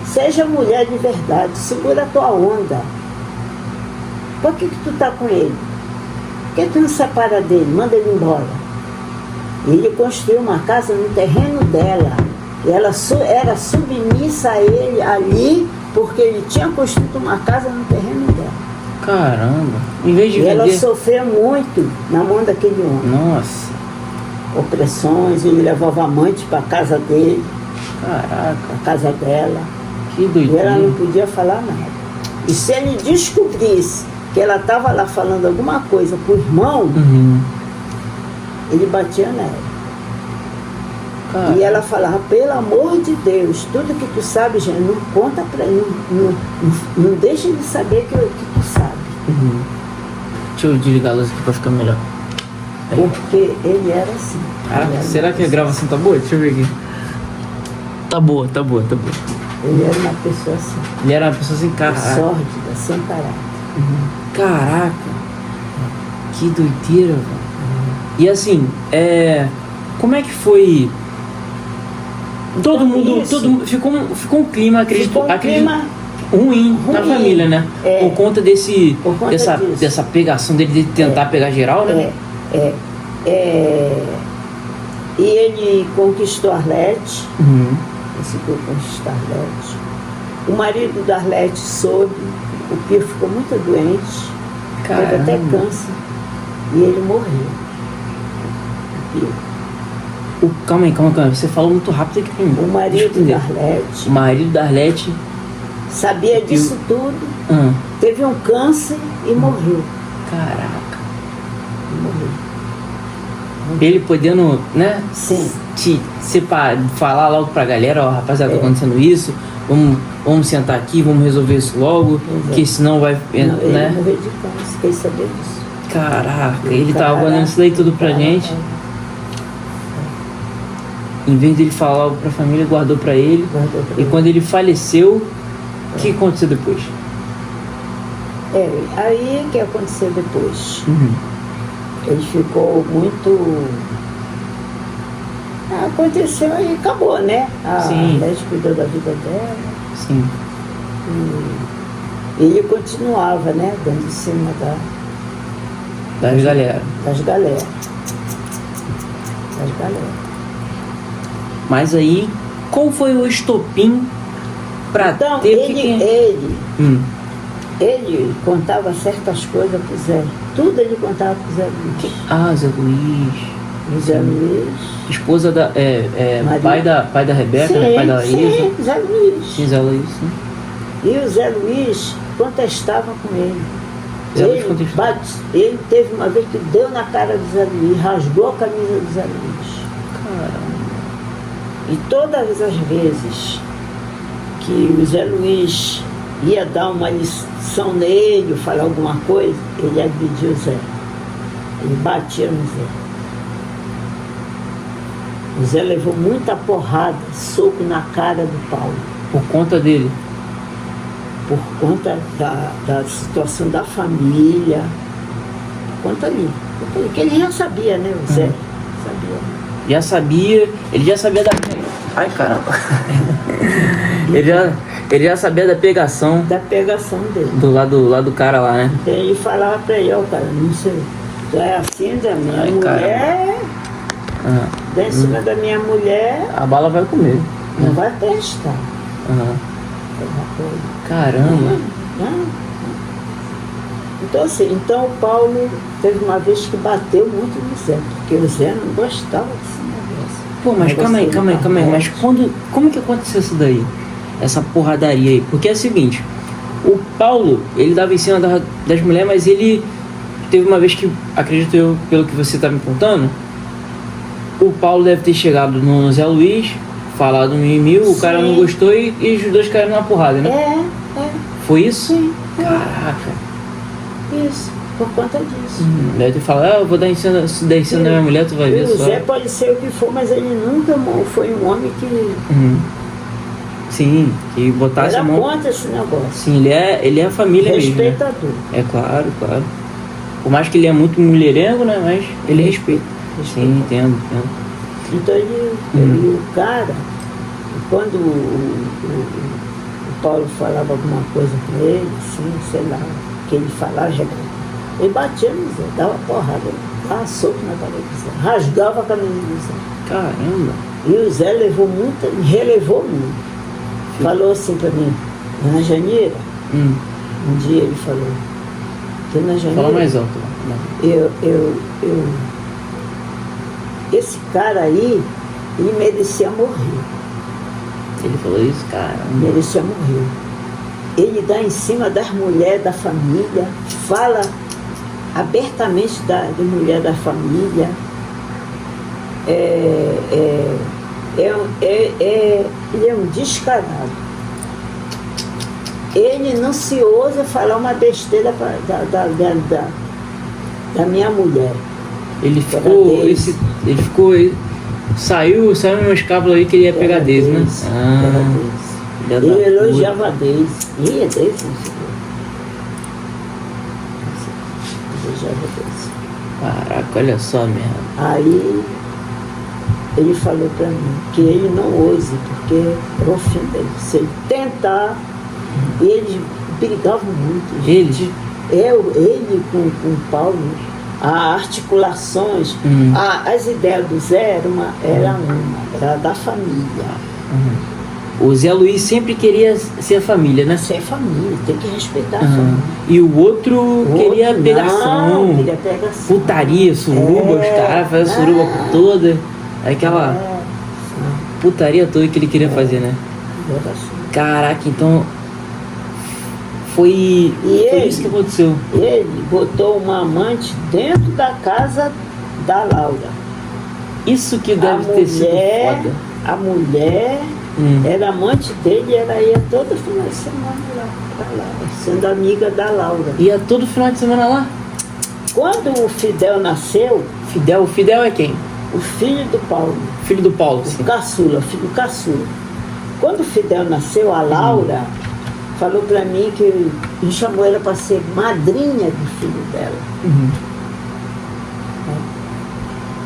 Seja mulher de verdade, segura a tua onda. Por que tu tá com ele? Por que tu não separa dele? Manda ele embora. Ele construiu uma casa no terreno dela. E ela era submissa a ele ali, porque ele tinha construído uma casa no terreno dela. Caramba. Em vez de vender... ela sofreu muito na mão daquele homem. Nossa. Opressões, ele levava amante para casa dele. Caraca. A casa dela. Que doideira. E ela não podia falar nada. E se ele descobrisse que ela estava lá falando alguma coisa pro irmão, ele batia nela. E ela falava, pelo amor de Deus, tudo que tu sabe, já não conta pra ele, não deixa ele saber que tu sabe. Deixa eu desligar a luz aqui pra ficar melhor. Porque ele era assim. Será que a gravação tá boa? Deixa eu ver aqui. Tá boa. Ele era uma pessoa assim. Ele era uma pessoa sem caráter. Sórdida, sem caráter. Caraca. Que doideira, velho. E assim, como é que foi? Todo mundo ficou um clima, acredito, ruim na família, né? Por conta dessa pegação dele, de tentar pegar geral, né? E ele conquistou a Arlete. Conseguiu conquistar a Arlete. O marido da Arlete soube, o Pio ficou muito doente, teve até câncer, e ele morreu. O Pio. Calma aí, você falou muito rápido aqui pra mim. O marido da Arlete. O marido da Arlete sabia disso tudo, teve um câncer e morreu. Caraca. Morreu. Ele podendo, né? Sim. Falar logo pra galera, ó, rapaziada, tá acontecendo isso, vamos sentar aqui, vamos resolver isso logo, que senão vai. Ele morreu de câncer, fiquei sabendo disso. Caraca, ele tava guardando isso daí tudo pra gente. Em vez dele falar pra família, guardou pra ele. E quando ele faleceu, O que aconteceu depois? Aí o que aconteceu depois? Ele ficou muito... Aconteceu e acabou, né? A médica cuidou da vida dela. Sim. E ele continuava, né? Dando em cima das galera. Mas aí, qual foi o estopim para então, ter ele contava certas coisas pro Zé. Tudo ele contava pro Zé Luiz. Zé Luiz. Zé Luiz. Esposa da... pai da Rebeca, né? Pai da Laísa. Sim, Zé Luiz. Sim, Zé Luiz, sim. E o Zé Luiz contestava com ele. Ele teve uma vez que deu na cara do Zé Luiz, rasgou a camisa do Zé Luiz. Caramba. E todas as vezes que o Zé Luiz ia dar uma lição nele, falar alguma coisa, ele agredia o Zé. Ele batia no Zé. O Zé levou muita porrada, soco na cara do Paulo. Por conta dele? Por conta da situação da família. Por conta ali. Porque ele já sabia, né, o Zé? Sabia. Ele já sabia da... Ai, caramba. ele já sabia da pegação. Da pegação dele. Do lado do cara lá, né? Ele falava pra ele, cara, não sei. Tu é assim da minha mulher... Dá em cima da minha mulher... A bala vai comer. Não vai prestar. Caramba. Então assim, o Paulo teve uma vez que bateu muito no Zé, porque o Zé não gostava desse negócio. Pô, mas calma aí. Mas como que aconteceu isso daí? Essa porradaria aí? Porque é o seguinte, o Paulo, ele dava em cima das mulheres, mas ele teve uma vez que, acredito eu, pelo que você tá me contando, o Paulo deve ter chegado no Zé Luiz, falado no mil, o cara não gostou e os dois caíram na porrada, né? Foi isso? Sim. Caraca. Isso, por conta disso. Deve ter falado, eu vou dar em cima da minha mulher, tu vai ver só. O Zé pode ser o que for, mas ele nunca foi um homem que... Sim, que botasse a mão... Era contra esse negócio. Sim, ele é a família mesmo, né? Respeitador. É claro. Por mais que ele é muito mulherengo, né? Mas ele respeita. Sim, entendo. Então o cara, quando o Paulo falava alguma coisa com ele, assim, sei lá, que ele falava, ele batia no Zé, dava porrada, dava soco na cabeça do Zé, rasgava a camisa do Zé. Caramba! E o Zé relevou muito. Falou assim pra mim, Dona Janira, um dia ele falou, Dona Janira... Fala mais alto. Esse cara aí, ele merecia morrer. Ele falou isso, cara? Merecia morrer. Ele dá em cima das mulheres da família, fala abertamente da mulher da família. Ele é um descarado. Ele não se ousa falar uma besteira da minha mulher. Saiu uma escábula aí que ele ia pegar Deise, né? Ele elogiava a Deise. Elogiava a Deise. Caraca, olha só mesmo. Aí ele falou pra mim que ele não ouse, porque é o fim dele. Se ele tentar, eles brigavam muito. Eles? Ele com o Paulo. As articulações, as ideias do Zé era da família. O Zé Luiz sempre queria ser família, né? Ser família, tem que respeitar a família. E o outro queria pegação, putaria, suruba, os caras faziam suruba toda, aquela putaria toda que ele queria fazer, né? Caraca, então foi isso que aconteceu. Ele botou uma amante dentro da casa da Laura. Isso que deve ter sido foda. A mulher era amante dele e ela ia todo final de semana lá pra Laura, sendo amiga da Laura. Ia todo final de semana lá? Quando o Fidel nasceu... O Fidel é quem? O filho do Paulo. Filho do Paulo, sim. Caçula, filho caçula. Quando o Fidel nasceu, a Laura falou para mim que ele chamou ela para ser madrinha do filho dela.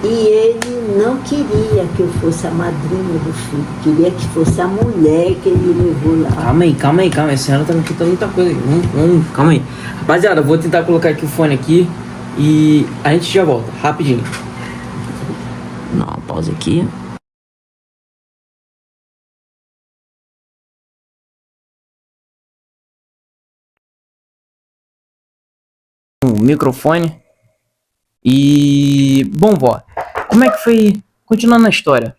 E ele não queria que eu fosse a madrinha do filho, queria que fosse a mulher que ele levou lá. Calma aí, a senhora tá me contando muita coisa. Calma aí. Rapaziada, eu vou tentar colocar aqui o fone aqui e a gente já volta, rapidinho. Não, pausa aqui. O microfone. E bom, vó, como é que foi, continuando a história,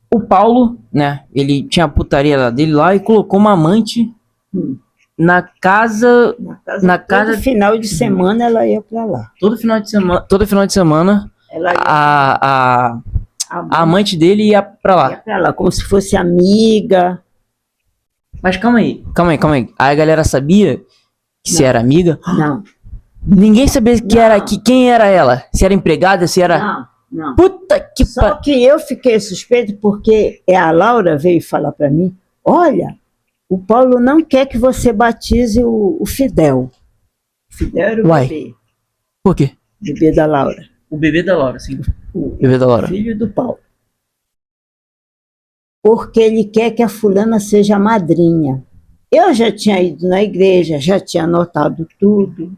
o Paulo, né, ele tinha a putaria dele lá e colocou uma amante na casa todo final de semana ela ia para lá. Todo final de semana ela ia a amante dele ia para lá. Ia para lá como se fosse amiga. Mas calma aí. Aí a galera sabia que se era amiga? Não. Ninguém sabia quem era ela? Se era empregada, se era... Não. Puta que Só que eu fiquei suspeito porque a Laura veio falar para mim, olha, o Paulo não quer que você batize o Fidel. O Fidel era o bebê. Por quê? O bebê da Laura. O bebê da Laura, sim. O bebê da Laura. Filho do Paulo. Porque ele quer que a fulana seja madrinha. Eu já tinha ido na igreja, já tinha anotado tudo.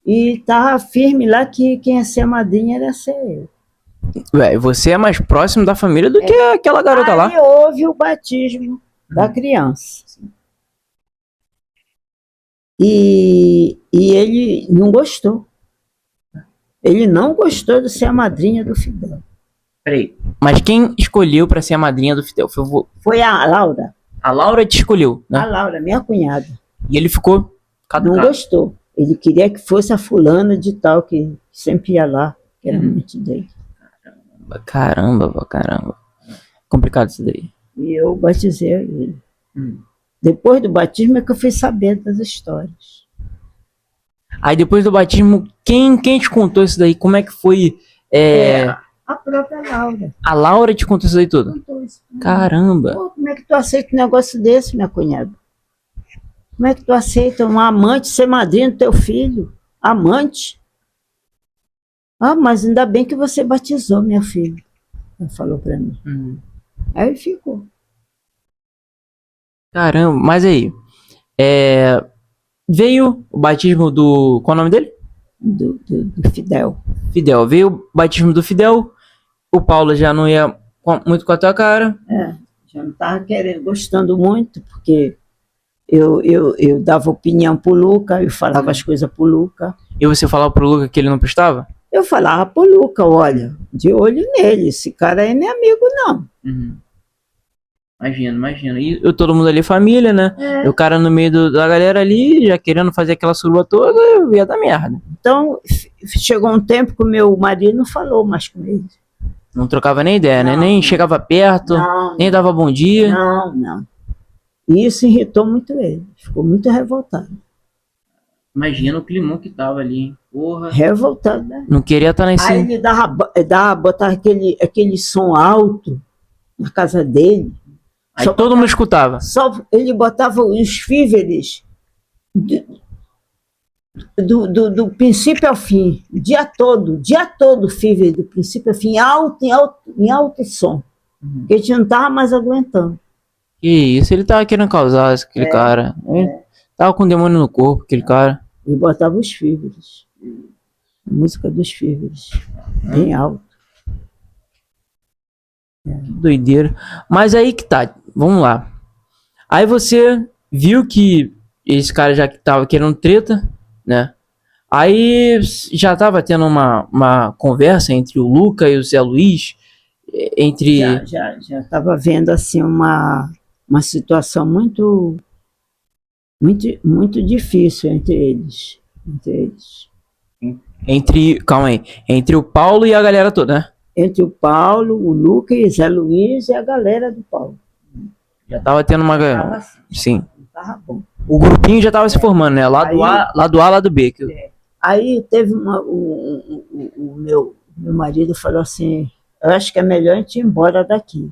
E estava firme lá que quem ia ser a madrinha era ser eu. Ué, você é mais próximo da família do que aquela garota lá. Aí houve o batismo da criança. E ele não gostou. Ele não gostou de ser a madrinha do Fidel. Peraí, mas quem escolheu para ser a madrinha do Fidel? Foi a Laura. A Laura te escolheu, né? A Laura, minha cunhada. E ele ficou caducado. Não gostou. Ele queria que fosse a fulana de tal, que sempre ia lá, que era muito dele. Caramba. Complicado isso daí. E eu batizei ele. Depois do batismo é que eu fui sabendo das histórias. Aí depois do batismo, quem te contou isso daí? Como é que foi? A própria Laura. A Laura te contou isso daí tudo? Contou isso. Caramba. Pô, como é que tu aceita um negócio desse, minha cunhada? Como é que tu aceita uma amante ser madrinha do teu filho? Amante? Ah, mas ainda bem que você batizou, minha filha. Ela falou pra mim. Aí ficou. Caramba, mas aí, veio o batismo do... Qual é o nome dele? Do Fidel. Fidel. Veio o batismo do Fidel. O Paulo já não ia muito com a tua cara. Já não estava gostando muito, porque eu dava opinião pro Luca, eu falava as coisas pro Luca. E você falava pro Luca que ele não prestava? Eu falava pro Luca, olha, de olho nele, esse cara aí não é amigo, não. Imagina. E todo mundo ali, família, né? E o cara no meio da galera ali, já querendo fazer aquela suruba toda, ia dar merda. Então, chegou um tempo que o meu marido não falou mais com ele. Não trocava nem ideia, né? Nem chegava perto, nem dava bom dia. Não. E isso irritou muito ele, ficou muito revoltado. Imagina o climão que tava ali, hein? Porra. Revoltado, né? Não queria estar lá em cima. Aí ele botava aquele som alto na casa dele. Aí todo mundo escutava. Ele botava os víveres do princípio ao fim, o dia todo, víveres do princípio ao fim, em alto som. Porque a gente não estava mais aguentando. Que isso, ele tava querendo causar aquele cara. Tava com o demônio no corpo, aquele cara. Ele botava os víveres. A música dos víveres. Bem alto. Doideira. Mas aí que tá, vamos lá. Aí você viu que esse cara já tava querendo treta, né? Aí já tava tendo uma conversa entre o Luca e o Zé Luiz, Já tava vendo assim uma situação muito difícil entre eles. Calma aí, entre o Paulo e a galera toda, né? Entre o Paulo, o Luca e Zé Luiz e a galera do Paulo. Já tava tendo uma... Assim, sim. Tava bom. O grupinho já tava se formando, né? Lado A, lado B. Aí teve o meu marido falou assim, eu acho que é melhor a gente ir embora daqui.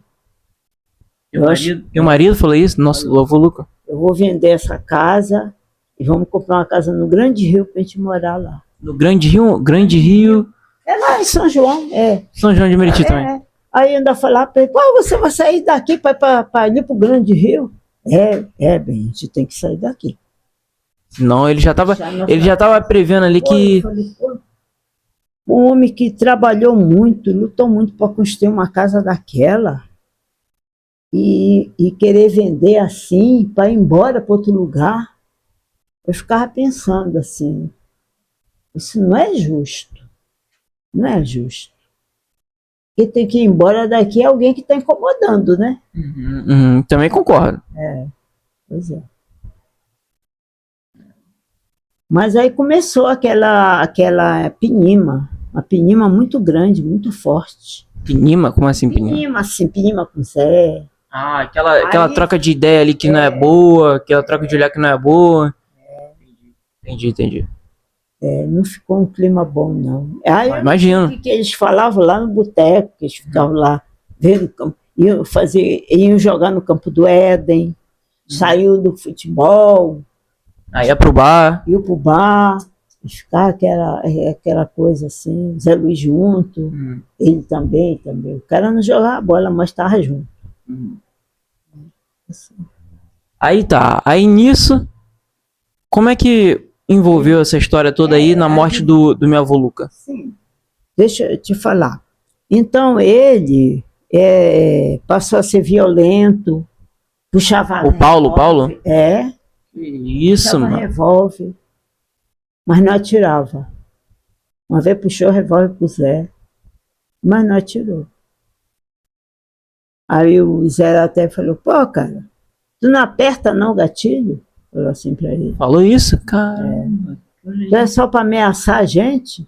E o marido falou isso? Nossa, o avô Luca. Eu vou vender essa casa e vamos comprar uma casa no Grande Rio pra gente morar lá. No Grande Rio? Grande Rio? É lá em São João, é. São João de Meriti também. É. Aí ainda falar para ele, pô, você vai sair daqui para ir pro Grande Rio? Bem, a gente tem que sair daqui. Não, ele já tava prevendo ali que... Um homem que trabalhou muito, lutou muito para construir uma casa daquela e querer vender assim, para ir embora para outro lugar. Eu ficava pensando assim, isso não é justo. Não é justo. Quem tem que ir embora daqui é alguém que está incomodando, né? Também concordo. Pois é. Mas aí começou aquela pinima, uma pinima muito grande, muito forte. Pinima? Como assim pinima? Pinima, assim, pinima com Zé. Ah, aquela troca de ideia ali que não é boa, aquela troca de olhar que não é boa. Entendi. Não ficou um clima bom, não. Aí imagino. O que eles falavam lá no boteco, que eles ficavam lá vendo o campo, iam jogar no campo do Éden, saiu do futebol. Aí ia pro bar. Ia pro bar, e ficava aquela coisa assim, Zé Luiz junto, ele também. O cara não jogava bola, mas estava junto. Assim. Aí tá, aí nisso, como é que envolveu essa história toda aí na morte do meu avô Luca? Sim. Deixa eu te falar. Então ele passou a ser violento, puxava o Paulo? Isso, mano. Revólver, mas não atirava. Uma vez puxou o revólver pro Zé, mas não atirou. Aí o Zé até falou, pô, cara, tu não aperta não o gatilho? Falou assim pra ele. Falou isso? Cara. É só pra ameaçar a gente?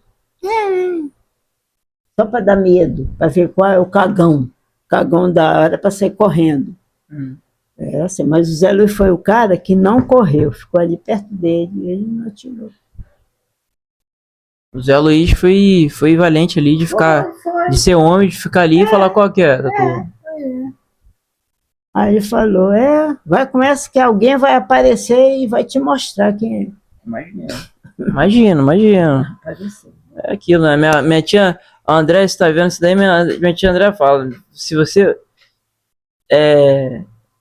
Só pra dar medo, pra ver qual é o cagão. Cagão da hora pra sair correndo. Assim, mas o Zé Luiz foi o cara que não correu, ficou ali perto dele e ele não atirou. O Zé Luiz foi valente ali de ficar, de ser homem, de ficar ali e falar qual que é. Aí ele falou, começa que alguém vai aparecer e vai te mostrar quem é. Imagina. É aquilo, né? Minha tia André, você tá vendo isso daí? Minha tia André fala, se você...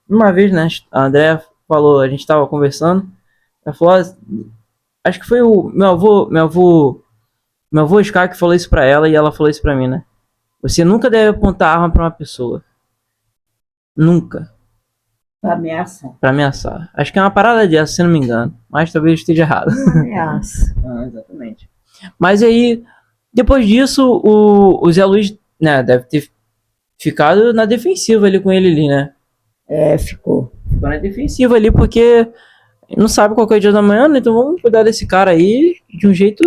Uma vez, né, a André falou, a gente tava conversando, ela falou, acho que foi o meu avô Scar que falou isso pra ela e ela falou isso pra mim, né? Você nunca deve apontar arma pra uma pessoa. Nunca. Pra ameaçar. Acho que é uma parada dessa, se não me engano. Mas talvez esteja errado. Ameaça. Exatamente. Mas aí, depois disso, o Zé Luiz, né, deve ter ficado na defensiva ali com ele ali, né? Ficou. Ficou na defensiva ali porque não sabe qual que é o dia da manhã, né? Então vamos cuidar desse cara aí de um jeito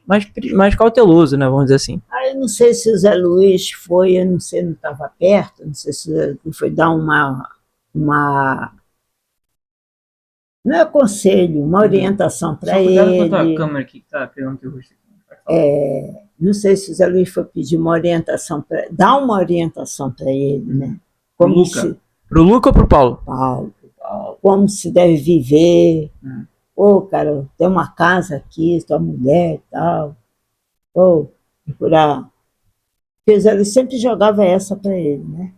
mais cauteloso, né? Vamos dizer assim. Aí não sei se o Zé Luiz foi, eu não sei, não estava perto, não sei se foi dar uma não é conselho, uma orientação para ele. Só a câmera aqui que tá pegando teu rosto. Não sei se o Zé Luiz foi pedir uma orientação, dar uma orientação para ele, né? Pro Luca ou pro Paulo? Paulo. Como se deve viver. Pô, cara, tem uma casa aqui, tua mulher e tal. Pô, procurar. Porque o Zé Luiz sempre jogava essa para ele, né?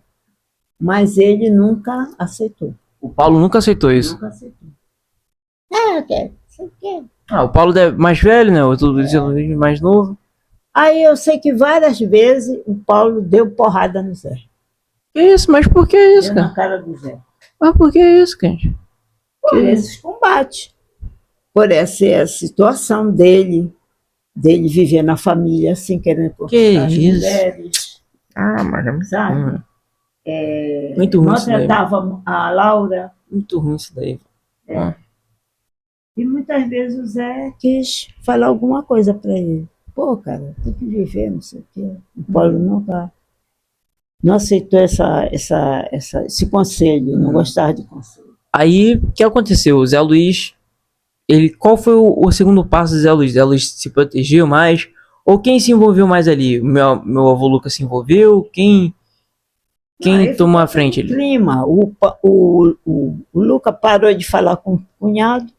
Mas ele nunca aceitou. O Paulo nunca aceitou isso? Nunca aceitou. Você quer? O Paulo é mais velho, né? O Zé Luiz mais novo. Aí eu sei que várias vezes o Paulo deu porrada no Zé. Que isso? Mas por que isso, cara? Na cara do Zé. Mas por que isso, gente? Por esses combates. Por essa situação dele viver na família assim, querendo conquistar as mulheres. Mas sabe? Muito ruim isso daí. Maltratava a Laura. Muito ruim isso daí. E muitas vezes o Zé quis falar alguma coisa para ele. Pô, cara, tem que viver, não sei o quê. O Paulo não aceitou esse conselho, não gostava de conselho. Aí, o que aconteceu? O Zé Luiz, qual foi o segundo passo do Zé Luiz? Zé Luiz se protegeu mais? Ou quem se envolveu mais ali? Meu avô Lucas se envolveu? Quem Quem tomou a frente ali? Clima. O Luca parou de falar com o cunhado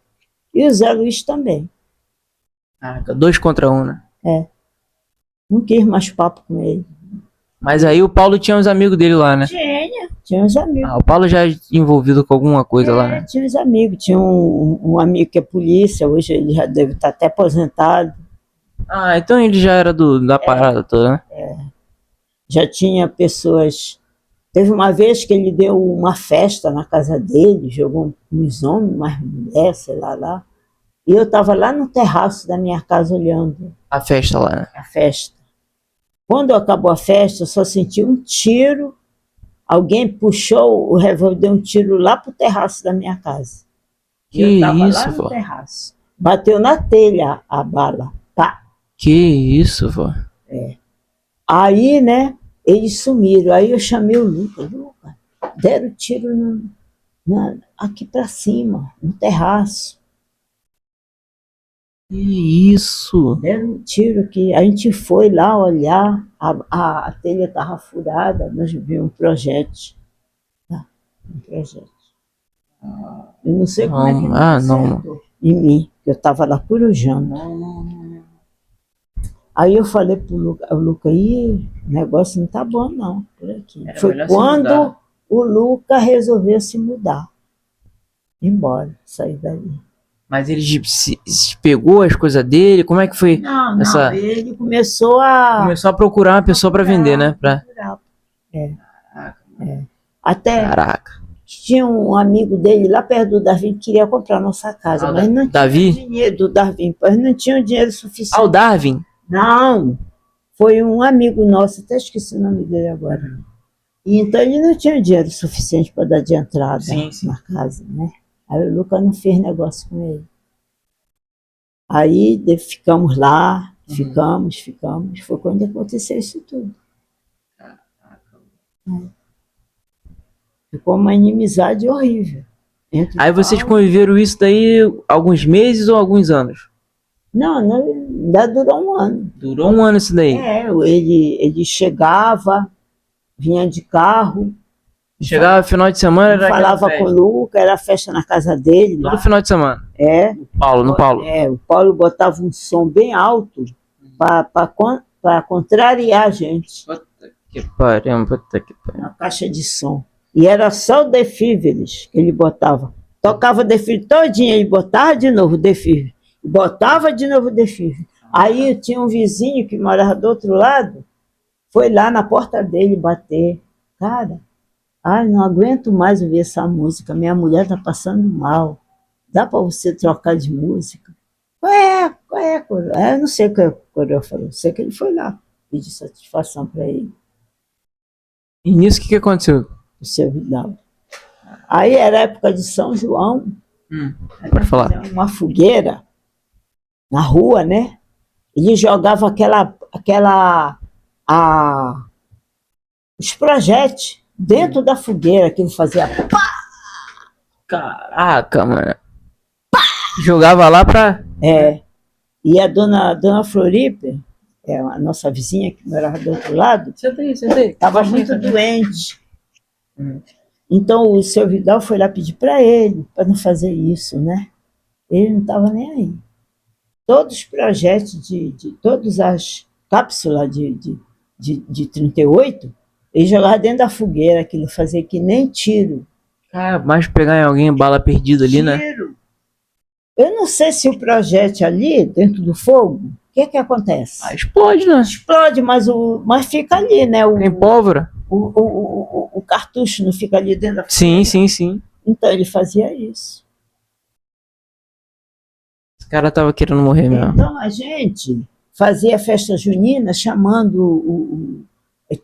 e o Zé Luiz também. Ah, 2 contra 1, né? É. Não quis mais papo com ele. Mas aí o Paulo tinha uns amigos dele lá, né? Tinha uns amigos. Ah, o Paulo já é envolvido com alguma coisa lá, né? Tinha uns amigos. Tinha um amigo que é polícia, hoje ele já deve estar até aposentado. Ah, então ele já era da parada toda, né? Já tinha pessoas. Teve uma vez que ele deu uma festa na casa dele, jogou uns homens, umas mulheres, sei lá. E eu estava lá no terraço da minha casa olhando A festa lá, né? a festa. Quando acabou a festa, eu só senti um tiro. Alguém puxou o revólver, deu um tiro lá pro terraço da minha casa. Que eu tava isso, lá no vó? terraço. Bateu na telha a bala. Pá. Que isso, vó? Aí, né, eles sumiram. Aí eu chamei o Luca. Deram tiro aqui para cima, no terraço. Que isso? Deram um tiro aqui. A gente foi lá olhar, a telha estava furada, nós vimos um projétil. Tá? Um projétil. Eu não sei como é que ele acertou em mim, que eu estava lá corujando. Aí eu falei pro Luca, o negócio não tá bom não, por aqui. Foi quando o Luca resolveu se mudar. Embora, sair dali. Mas ele pegou as coisas dele? Como é que foi? Não, ele começou a procurar uma pessoa para vender, né? Até Caraca. tinha um amigo dele lá perto do Darwin que queria comprar nossa casa, mas não tinha dinheiro do Darwin, mas não tinha dinheiro suficiente. Ah, o Darwin? Não, foi um amigo nosso, até esqueci o nome dele agora. E então ele não tinha dinheiro suficiente para dar de entrada na casa, né? Aí o Lucas não fez negócio com ele. Aí ficamos lá, ficamos. Foi quando aconteceu isso tudo. Ficou uma inimizade horrível. Aí vocês conviveram isso daí alguns meses ou alguns anos? Não, ainda durou um ano. Durou um ano isso daí? Ele chegava, vinha de carro. Chegava final de semana, era falava com o Luca, era festa na casa dele. Todo final de semana? No Paulo. O Paulo botava um som bem alto para contrariar a gente. Puta que pariu. Uma caixa de som. E era só o The Fevers que ele botava. Tocava o The Fevers todinho, ele botava de novo o The Fevers. Botava de novo o The Fevers. Aí tinha um vizinho que morava do outro lado, foi lá na porta dele bater. Cara, não aguento mais ouvir essa música, minha mulher está passando mal. Dá para você trocar de música? Qual é, Coroa? Eu não sei o que o Coroa falou, sei que ele foi lá pedir satisfação para ele. E nisso o que aconteceu? O seu Vidal. Aí era época de São João. Pode falar. Uma fogueira na rua, né? Ele jogava os projéteis dentro da fogueira, que ele fazia pá! Caraca, mano. Pá! Jogava lá pra... E a dona Floripe, a nossa vizinha que morava do outro lado, estava muito doente. Então o seu Vidal foi lá pedir para ele, para não fazer isso, né? Ele não estava nem aí. Todos os projetos de todas as cápsulas de 38, ele jogava dentro da fogueira, que ele fazia que nem tiro. Cara, mais pegar em alguém, bala perdida ali, né? Eu não sei se o projétil ali, dentro do fogo, o que acontece? Explode, né? Explode, mas fica ali, né? Tem pólvora. O cartucho não fica ali dentro da fogueira. Sim. Então ele fazia isso. Esse cara tava querendo morrer mesmo. Então a gente fazia festa junina chamando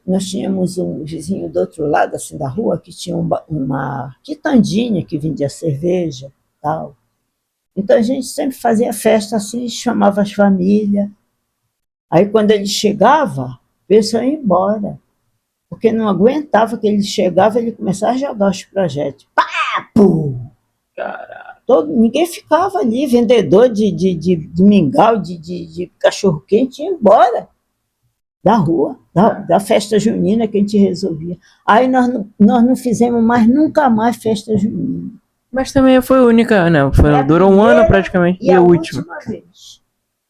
nós tínhamos um vizinho do outro lado assim da rua que tinha uma quitandinha que vendia cerveja, tal. Então a gente sempre fazia festa assim, chamava as famílias. Aí quando ele chegava, o pessoal ia embora, porque não aguentava que ele chegava, ele começava a jogar os projetos. Pá, pum! Ninguém ficava ali, vendedor de mingau, de cachorro-quente, ia embora. da rua, da festa junina que a gente resolvia. Aí nós não fizemos mais, nunca mais festa junina. Mas também foi a única, né? Durou um ano praticamente. E a última vez.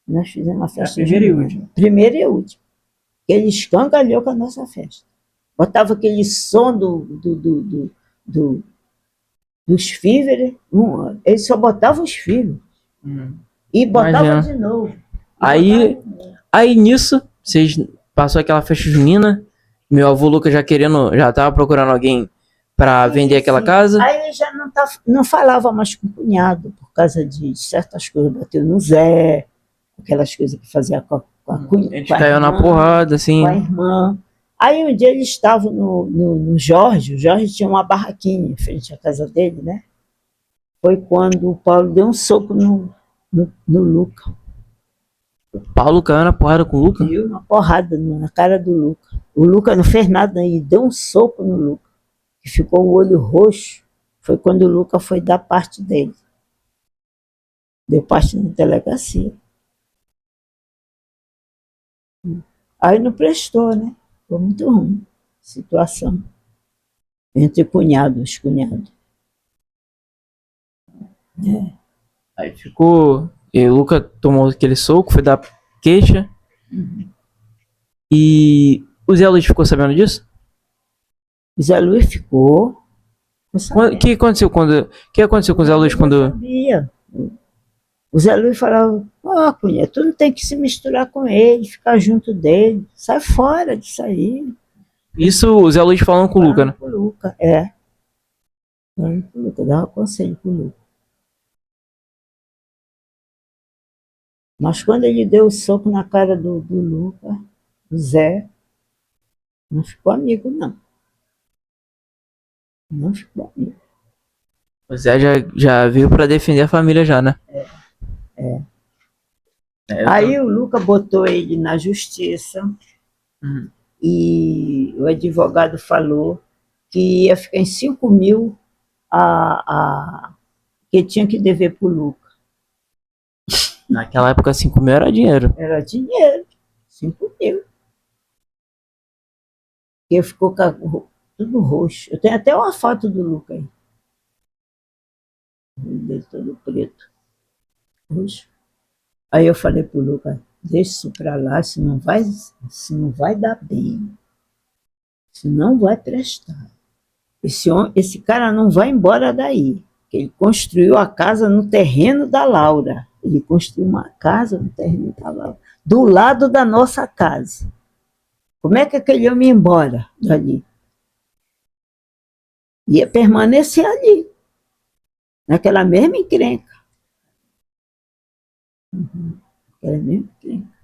Nós fizemos a festa primeira junina. E última. Primeira e última. Ele escangalhou com a nossa festa. Botava aquele som dos fíveres. Ele só botava os fíveres. E botava de novo. Aí nisso, vocês passou aquela festa junina. Meu avô Lucas já tava procurando alguém para vender aquela casa. Aí ele já não falava mais com o cunhado, por causa de certas coisas. Bateu no Zé, aquelas coisas que fazia com a cunhada. A gente caiu na porrada, assim. Com a irmã. Aí um dia eles estavam no Jorge. O Jorge tinha uma barraquinha em frente à casa dele, né? Foi quando o Paulo deu um soco no Luca. O Paulo caiu na porrada com o Luca? Deu uma porrada na cara do Luca. O Luca não fez nada e deu um soco no Luca, que ficou o olho roxo. Foi quando o Luca foi dar parte dele. Deu parte na delegacia. Aí não prestou, né? Foi muito ruim a situação. Entre cunhados. Aí ficou... E o Luca tomou aquele soco, foi dar queixa. E o Zé Luiz ficou sabendo disso? O Zé Luiz ficou. O que aconteceu com o Zé Luiz quando... Eu sabia. O Zé Luiz falava, cunha, tu não tem que se misturar com ele, ficar junto dele. Sai fora disso aí. Isso o Zé Luiz falando com o Luca, né? Com o Luca, é. Falando com o Luca, dava conselho com o Luca. Mas quando ele deu o soco na cara do Luca, do Zé, não ficou amigo, não. Não ficou amigo. O Zé já veio pra defender a família já, né? Aí o Luca botou ele na justiça e o advogado falou que ia ficar em 5 mil que tinha que dever pro Luca. Naquela época 5 mil era dinheiro. Era dinheiro, 5 mil. E ficou tudo roxo. Eu tenho até uma foto do Luca aí. Ele todo preto. Roxo. Aí eu falei pro Luca, deixa isso pra lá, se não vai dar bem. Se não vai prestar. Esse cara não vai embora daí. Ele construiu a casa no terreno da Laura. Ele construiu uma casa no terreno da Laura, do lado da nossa casa. Como é que aquele homem ia embora dali? Ia permanecer ali, naquela mesma encrenca. Aquela mesma encrenca.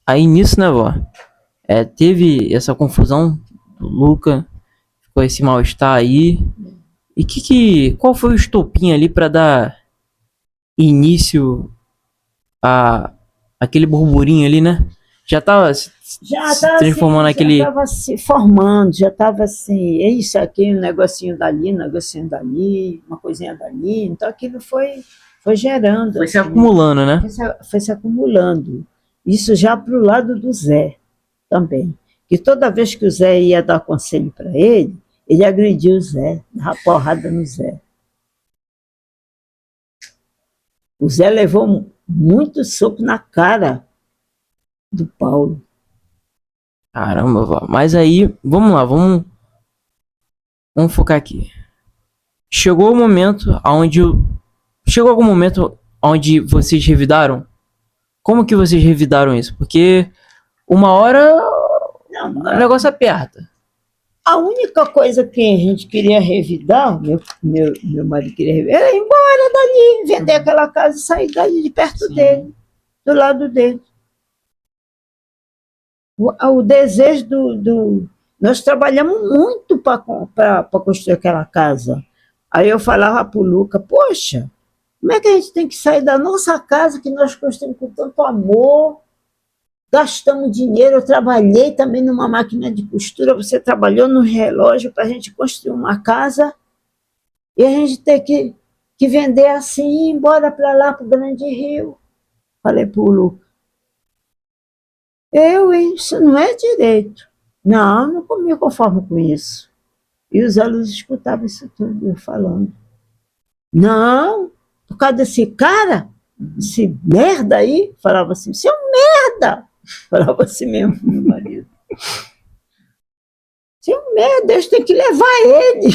Aí nisso, né, vó? Teve essa confusão do Luca, ficou esse mal-estar aí. E qual foi o estopim ali pra dar início a aquele burburinho ali, né? Já tava se transformando naquele... Já tava se formando, já tava assim, é isso aqui, um negocinho dali, uma coisinha dali. Então aquilo foi gerando. Foi se acumulando, né? Foi se acumulando. Isso já pro lado do Zé também. Que toda vez que o Zé ia dar conselho para ele agredia o Zé, dava porrada no Zé. O Zé levou muito soco na cara do Paulo. Caramba, vó. Mas aí, vamos lá, vamos focar aqui. Chegou algum momento onde vocês revidaram? Como que vocês revidaram isso? Porque uma hora o negócio aperta. A única coisa que a gente queria revidar, meu marido queria revidar, era ir embora dali, vender aquela casa e sair dali de perto dele, do lado dele. O desejo Nós trabalhamos muito para construir aquela casa. Aí eu falava para o Luca, poxa, como é que a gente tem que sair da nossa casa que nós construímos com tanto amor, gastamos dinheiro, eu trabalhei também numa máquina de costura, você trabalhou no relógio para a gente construir uma casa, e a gente tem que que vender assim e ir embora para lá, para o Grande Rio. Falei para o Lucas, isso não é direito. Não, não me conformo com isso. E os alunos escutavam isso tudo, eu falando. Não, por causa desse cara, esse merda aí, falava assim, você é um merda. Falava assim mesmo, meu marido. Você é um merda, Deus tem que levar ele.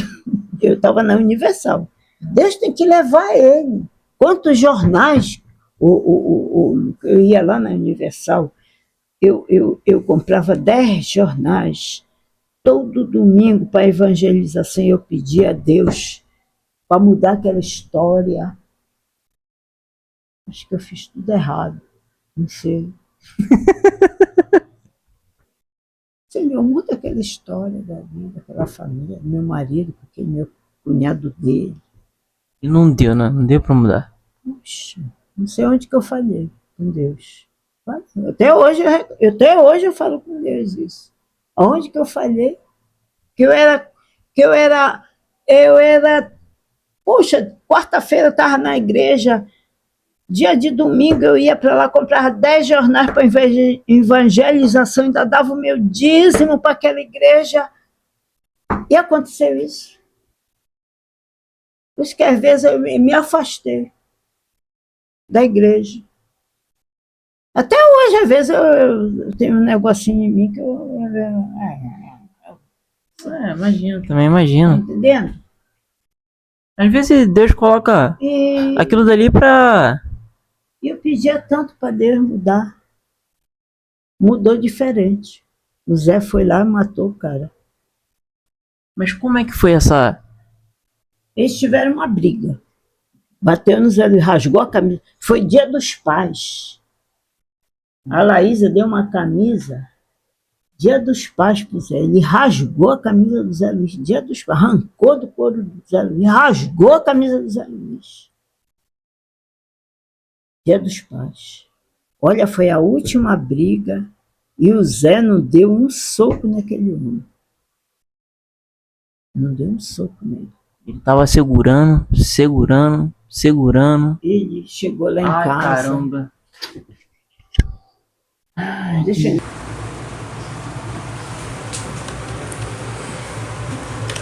Eu estava na Universal. Deus tem que levar ele. Quantos jornais, eu ia lá na Universal, eu comprava 10 jornais, todo domingo para evangelização, eu pedia a Deus para mudar aquela história. Acho que eu fiz tudo errado, não sei. Senhor, muda aquela história da vida, daquela família, do meu marido, porque meu cunhado dele. E não deu, né? Não deu para mudar. Puxa, não sei onde que eu falhei com Deus. Até hoje eu falo com Deus isso. Onde que eu falhei? Poxa, quarta-feira eu estava na igreja, dia de domingo eu ia para lá, comprava 10 jornais para evangelização, ainda dava o meu dízimo para aquela igreja. E aconteceu isso. Por isso que às vezes eu me afastei da igreja. Até hoje, às vezes, eu tenho um negocinho em mim que eu imagino, também imagino. tá entendendo? Às vezes Deus coloca aquilo dali pra... E eu pedia tanto para Deus mudar. Mudou diferente. O Zé foi lá e matou o cara. Mas como é que foi essa... Eles tiveram uma briga. Bateu no Zé, rasgou a camisa. Foi dia dos pais. A Laísa deu uma camisa, dia dos pais pro Zé. Ele rasgou a camisa do Zé Luiz, dia dos pais, arrancou do couro do Zé Luiz, rasgou a camisa do Zé Luiz. Dia dos pais. Olha, foi a última briga e o Zé não deu um soco naquele homem. Não deu um soco nele. Ele tava segurando. Ele chegou lá em casa. Caramba. Deixa eu...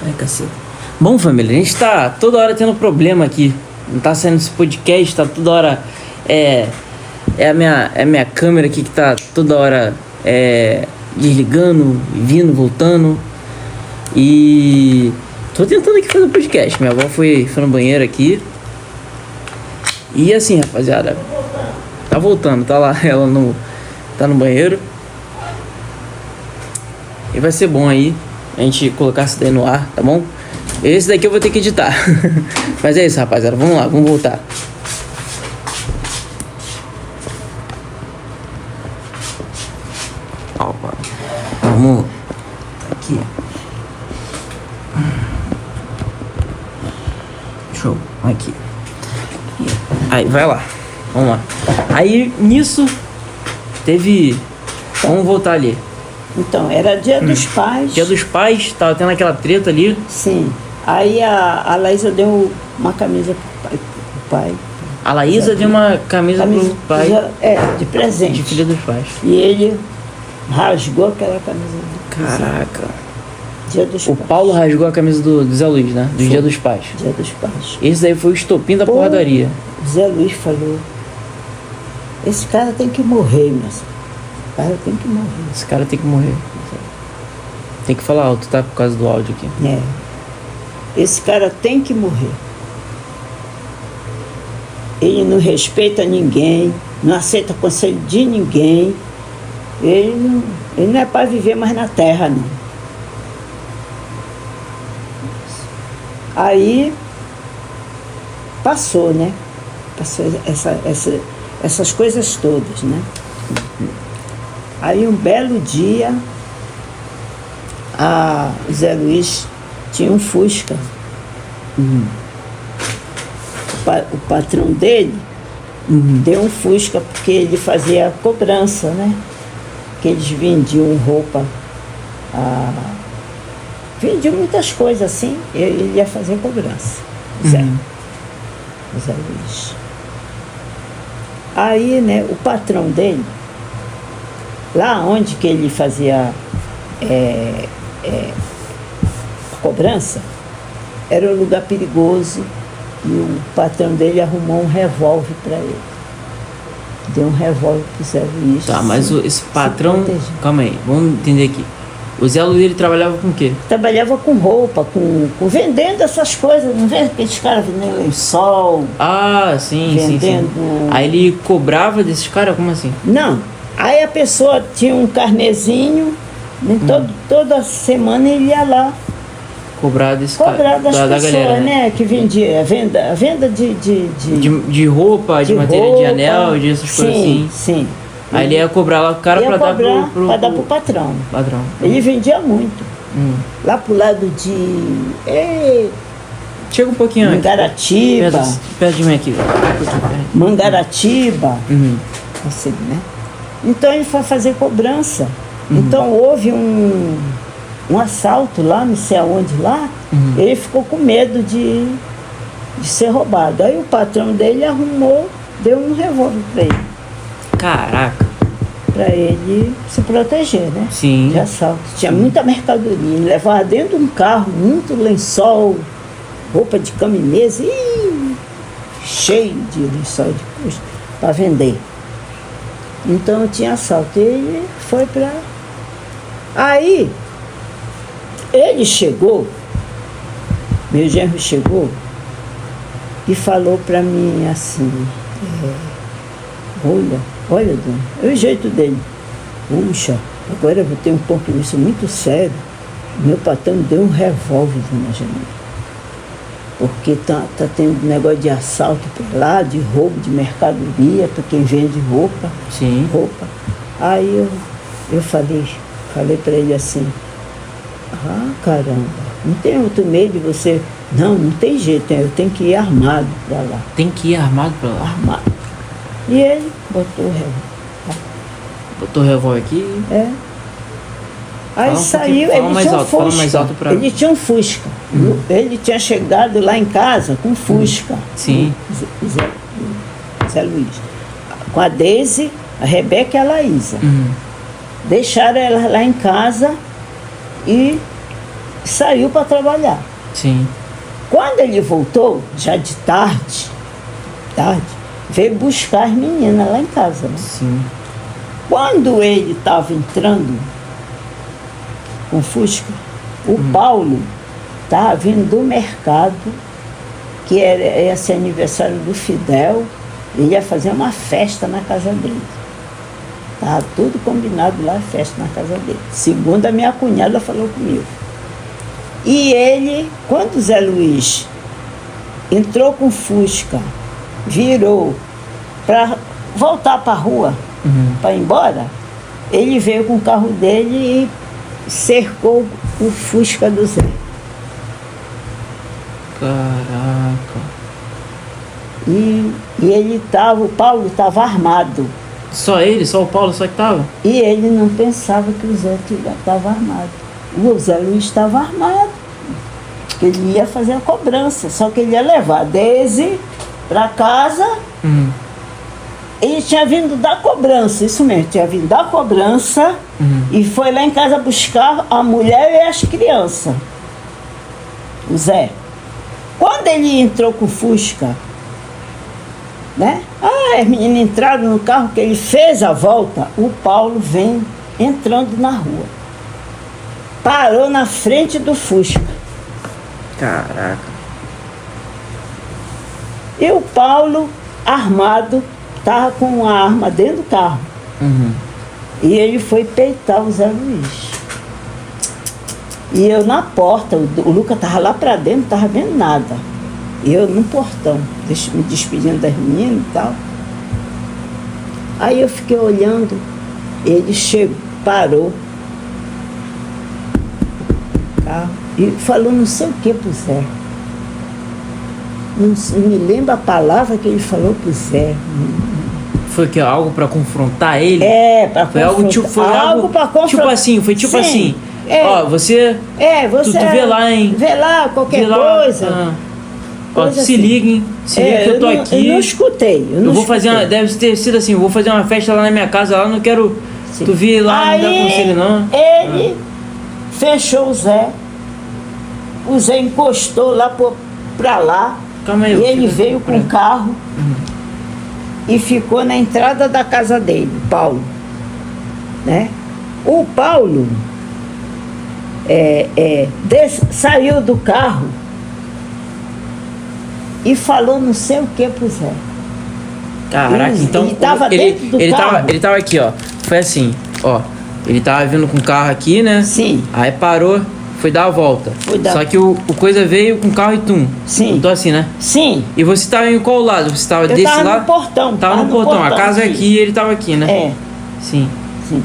Ai, cacete. Bom, família, a gente tá toda hora tendo problema aqui. Não tá saindo esse podcast, tá toda hora... É a minha câmera aqui que tá toda hora desligando, vindo, voltando. E... tô tentando aqui fazer o podcast. Minha avó foi no banheiro aqui. E assim, rapaziada, tá voltando, tá lá, ela tá no banheiro. E vai ser bom aí a gente colocar isso daí no ar, tá bom? Esse daqui eu vou ter que editar. Mas é isso, rapaziada, vamos lá, vamos voltar. Opa. Vamos aqui. Show, aqui. Aí, vai lá. Vamos lá. Aí, nisso, teve... Vamos voltar ali. Então, era dia dos pais. Dia dos pais, tava tendo aquela treta ali. Sim. Aí a Laísa deu uma camisa pro pai. A Laísa deu uma camisa pro pai. De presente. De filha dos pais. E ele rasgou aquela camisa do Caraca. Dia dos o pais. Paulo rasgou a camisa do Zé Luiz, né? Do Dia dos Pais. Dia dos pais. Esse daí foi o estopim da porradaria. O Zé Luiz falou, esse cara tem que morrer, moça. Esse cara tem que morrer. Esse cara tem que morrer. Tem que falar alto, tá? Por causa do áudio aqui. Esse cara tem que morrer. Ele não respeita ninguém, não aceita conselho de ninguém. Ele não é para viver mais na terra, não. Aí passou, né? Passou essas coisas todas, né? Aí um belo dia, o Zé Luiz tinha um Fusca. O patrão dele deu um Fusca porque ele fazia cobrança, né? Que eles vendiam roupa, vendiam muitas coisas assim, ele ia fazer cobrança. o Zé Luiz. Aí, né, o patrão dele, lá onde que ele fazia a cobrança, era um lugar perigoso e o patrão dele arrumou um revólver para ele. Deu um revólver pro Zé Luiz. Tá, mas esse patrão... Calma aí, vamos entender aqui. O Zé Luiz, ele trabalhava com o quê? Trabalhava com roupa, com vendendo essas coisas, não vê aqueles caras vendendo lençol. Ah, sim, vendendo... sim. Aí ele cobrava desses caras, como assim? Não, aí a pessoa tinha um carnezinho, toda semana ele ia lá. Cobrar desse cobrar das pessoas, galera, né? Que vendia, a venda de roupa, de matéria de anel, essas coisas assim. Sim. Aí ele ia cobrar lá o cara para dar pro patrão. Ele vendia muito. Lá pro lado de... Chega um pouquinho antes. Mangaratiba. Perto de mim aqui. Mangaratiba. Assim, né? Então ele foi fazer cobrança. Então houve um assalto lá, não sei aonde lá. Ele ficou com medo de ser roubado. Aí o patrão dele arrumou, deu um revólver para ele. Caraca. Para ele se proteger, né? Sim. De assalto. Tinha muita mercadoria. Ele levava dentro de um carro muito lençol, roupa de cama e mesa, cheio de lençol de custo para vender. Então tinha assalto. Ele foi para... Aí, ele chegou, meu genro chegou e falou para mim assim, olha, dona, é o jeito dele. Puxa, agora eu vou ter um compromisso muito sério. Meu patrão deu um revólver, dona Janine. Porque tá tendo negócio de assalto por lá, de roubo de mercadoria, para quem vende roupa. Sim. Roupa. Aí eu falei para ele assim, caramba, não tem outro meio de você... Não tem jeito, eu tenho que ir armado para lá. Tem que ir armado para lá? Armado. E ele botou o revólver. Botou o revólver aqui? Aí saiu, ele tinha um Fusca. Mais alto pra... Ele tinha um Fusca. Ele tinha chegado lá em casa com um Fusca. Sim. Zé Luiz. Com a Deise, a Rebeca e a Laísa. Deixaram ela lá em casa e saiu para trabalhar. Sim. Quando ele voltou, já de tarde, veio buscar as meninas lá em casa. Né? Sim. Quando ele estava entrando com o Fusca, o Paulo estava vindo do mercado, que era esse aniversário do Fidel, ele ia fazer uma festa na casa dele. Estava tudo combinado lá, festa na casa dele. Segundo a minha cunhada falou comigo. E ele, quando o Zé Luiz entrou com o Fusca, virou para voltar para a rua, para ir embora, ele veio com o carro dele e cercou o Fusca do Zé. Caraca. E ele estava, o Paulo estava armado. Só ele? Só o Paulo só que estava? E ele não pensava que o Zé estava armado. O Zé Luiz estava armado. Ele ia fazer a cobrança, só que ele ia levar a Deise para casa. Ele tinha vindo da cobrança, isso mesmo, tinha vindo da cobrança e foi lá em casa buscar a mulher e as crianças. O Zé. Quando ele entrou com o Fusca, né? As meninas entraram no carro, que ele fez a volta, o Paulo vem entrando na rua. Parou na frente do Fusca. Caraca. E o Paulo, armado, estava com uma arma dentro do carro. E ele foi peitar o Zé Luiz. E eu na porta, o Lucas estava lá para dentro, não estava vendo nada. E eu no portão, me despedindo das meninas e tal. Aí eu fiquei olhando, ele chegou, parou o carro e falou não sei o que pro Zé. Não me lembro a palavra que ele falou pro Zé. Foi que algo para confrontar ele? Para confrontar. Algo para confrontar. Tipo assim, foi tipo assim. Ó, você. Você. Tu vê lá, hein? Vê lá qualquer coisa. Ó, se liguem, se liga que eu tô aqui. Eu não escutei. Eu vou fazer uma, deve ter sido assim, eu vou fazer uma festa lá na minha casa, lá não quero tu vir lá, não dá conselho não. Ele fechou o Zé encostou lá pra lá. Calma aí, e ele veio com o carro e ficou na entrada da casa dele, Paulo. Né? O Paulo saiu do carro e falou não sei o que pro Zé. Caraca, então ele tava dentro do carro. Ele tava aqui, ó. Foi assim, ó. Ele tava vindo com o carro aqui, né? Sim. Aí parou, foi dar a volta. Só que o coisa veio com o carro e tum. Sim. Eu tô assim, né? Sim. E você tava em qual lado? Você tava desse lado? Tava no portão. Tava no portão. A casa é aqui e ele tava aqui, né? É. Sim. Sim.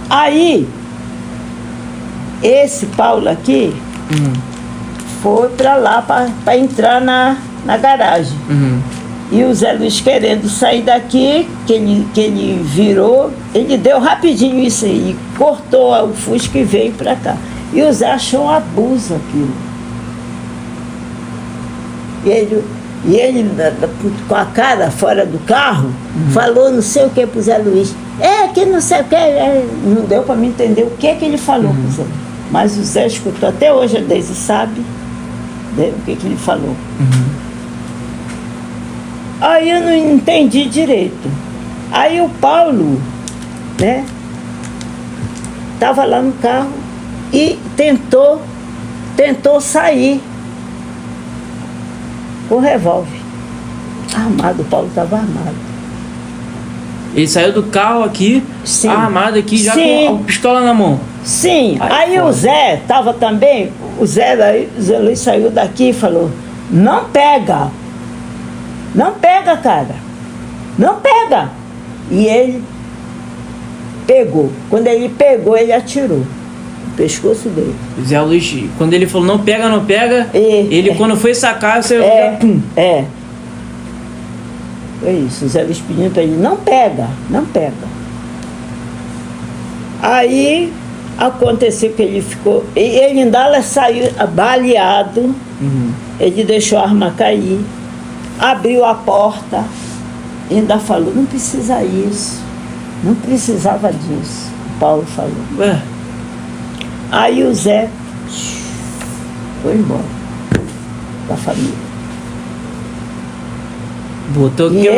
Aí, esse Paulo aqui foi pra lá pra entrar na garagem. E o Zé Luiz querendo sair daqui, que ele virou, ele deu rapidinho isso aí, cortou o Fusca e veio pra cá. E o Zé achou um abuso aquilo. E ele com a cara fora do carro, falou não sei o que pro Zé Luiz. Que não sei o que. Não deu pra me entender o que ele falou pro Zé. Mas o Zé escutou, até hoje a Deise sabe o que ele falou. Aí eu não entendi direito. Aí o Paulo, né, tava lá no carro e tentou sair com o revólver. Armado, o Paulo estava armado. Ele saiu do carro aqui, Sim. armado aqui, já Sim. com a pistola na mão. Sim, aí o Zé tava também, o Zé Luiz saiu daqui e falou, não pega, cara, não pega. E ele pegou. Quando ele pegou, ele atirou no pescoço dele. O Zé Luiz, quando ele falou não pega, ele quando foi sacar, você pum. Foi isso, o Zé Luiz pedindo para ele, não pega. Aí aconteceu que ele ficou, ele ainda saiu baleado, ele deixou a arma cair, abriu a porta, ainda falou, não precisa isso, não precisava disso, o Paulo falou. Aí o Zé foi embora da família. Botou e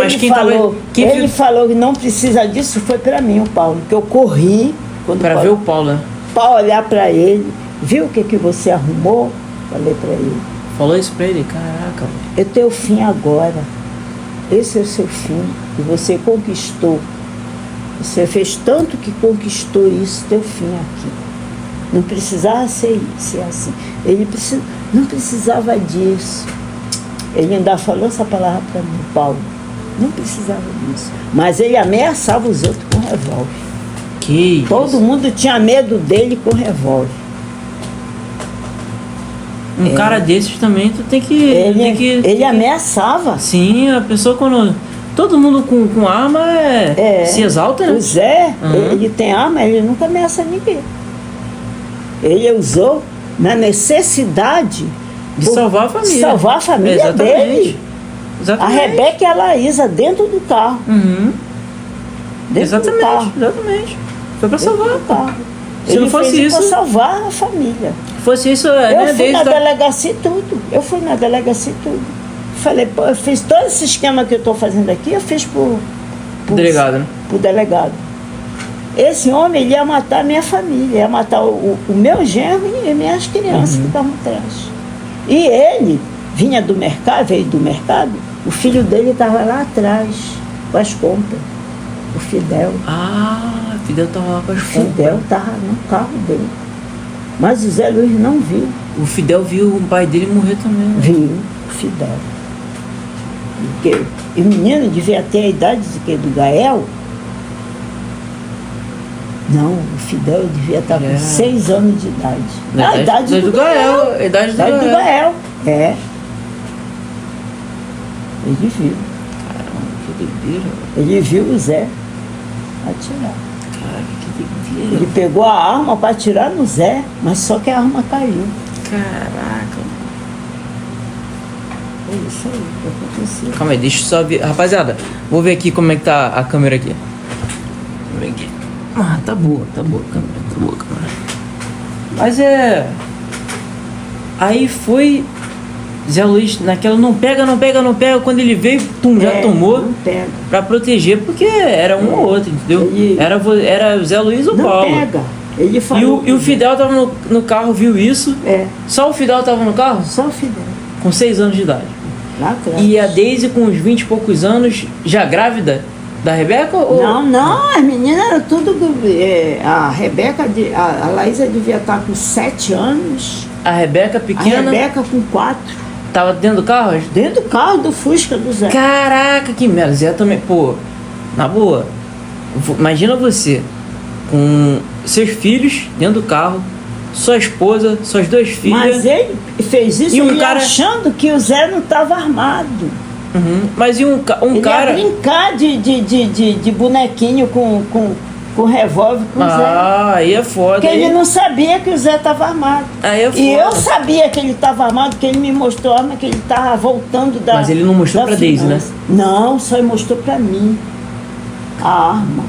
ele falou que não precisa disso, foi para mim, o Paulo, que eu corri para ver o Paulo, né? Para olhar para ele, viu o que você arrumou? Falei para ele. Falou isso para ele? Caraca. É teu fim agora. Esse é o seu fim. E você conquistou. Você fez tanto que conquistou isso, teu fim aqui. Não precisava ser assim. Ele não precisava disso. Ele ainda falou essa palavra para mim, Paulo. Não precisava disso. Mas ele ameaçava os outros com revólver. Todo mundo tinha medo dele com revólver. Um cara desses também, tu tem que... Ele ameaçava. Sim, a pessoa quando... Todo mundo com arma se exalta, né? O Zé, ele tem arma, ele nunca ameaça ninguém. Ele usou na necessidade de salvar a família. De salvar a família dele. Exatamente. A Rebeca e a Laísa dentro do carro. Dentro do carro. Exatamente. Foi para salvar o carro. Se não fosse isso, para salvar a família. Fosse isso, eu fui na delegacia e tudo. Falei, pô, eu fiz todo esse esquema que eu estou fazendo aqui, eu fiz por delegado, né? Por delegado. Esse homem, ele ia matar a minha família, ia matar o meu genro e minhas crianças que estavam atrás. E ele veio do mercado, o filho dele estava lá atrás, com as compras. O Fidel. O Fidel estava lá com as compras. O Fidel estava no carro dele. Mas o Zé Luiz não viu. O Fidel viu o pai dele morrer também. Né? Viu, o Fidel. E o menino devia ter a idade do Gael. Não, o Fidel devia estar com 6 anos de idade. A idade do Gael. A idade do Gael. Ele viu. Caramba, que doideira. Ele viu o Zé atirar. Caraca, que doideira. Ele pegou a arma para atirar no Zé, mas só que a arma caiu. Caraca. Foi isso aí que aconteceu. Calma aí, deixa eu só ver. Rapaziada, vou ver aqui como é que tá a câmera aqui. Vamos ver aqui. Ah, tá boa a câmera, tá boa a câmera. Mas aí foi... Zé Luiz, naquela não pega. Quando ele veio, já tomou. Não pega. Pra proteger, porque era um ou outro, entendeu? Era o Zé Luiz ou o Paulo. Não pega. Ele falou E o Fidel tava no carro, viu isso. Só o Fidel tava no carro? Só o Fidel. Com 6 anos de idade. Lá atrás. E a Daisy com uns 20 e poucos anos, já grávida da Rebeca? Ou... Não, as meninas eram tudo... a Rebeca, a Laísa devia estar com 7 anos. A Rebeca pequena? A Rebeca com 4. Tava dentro do carro? Dentro do carro do Fusca do Zé. Caraca, que merda. Zé também, pô, na boa. Imagina você com seus filhos dentro do carro, sua esposa, suas 2 filhas. Mas ele fez isso e cara... achando que o Zé não estava armado. Mas e um ele cara... ia brincar de bonequinho com revólver com o Zé. Aí é foda. Porque ele não sabia que o Zé estava armado. Aí é foda. E eu sabia que ele estava armado, porque ele me mostrou a arma que ele estava voltando da... Mas ele não mostrou pra Daisy, né? Não, só ele mostrou pra mim a arma.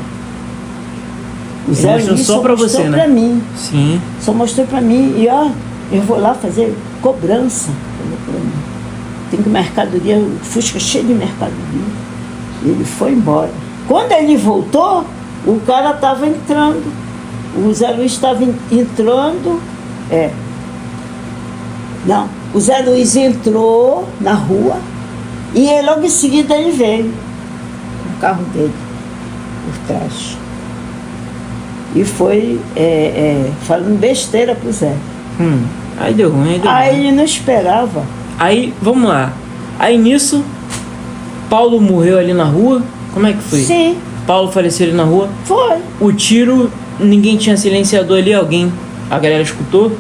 O Zé mostrou só pra você, né? Pra mim. Sim. Só mostrou pra mim. E ó, eu vou lá fazer cobrança. Tem que mercadoria, o Fusca cheio de mercadoria. E ele foi embora. Quando ele voltou, o cara estava entrando. O Zé Luiz estava entrando. Não, o Zé Luiz entrou na rua e logo em seguida ele veio. O carro dele, por trás. E foi falando besteira pro Zé. Aí deu ruim, Aí ele não esperava. Aí, vamos lá. Aí nisso, Paulo morreu ali na rua? Como é que foi? Sim. Paulo faleceu ali na rua? Foi. O tiro, ninguém tinha silenciador ali, a galera escutou?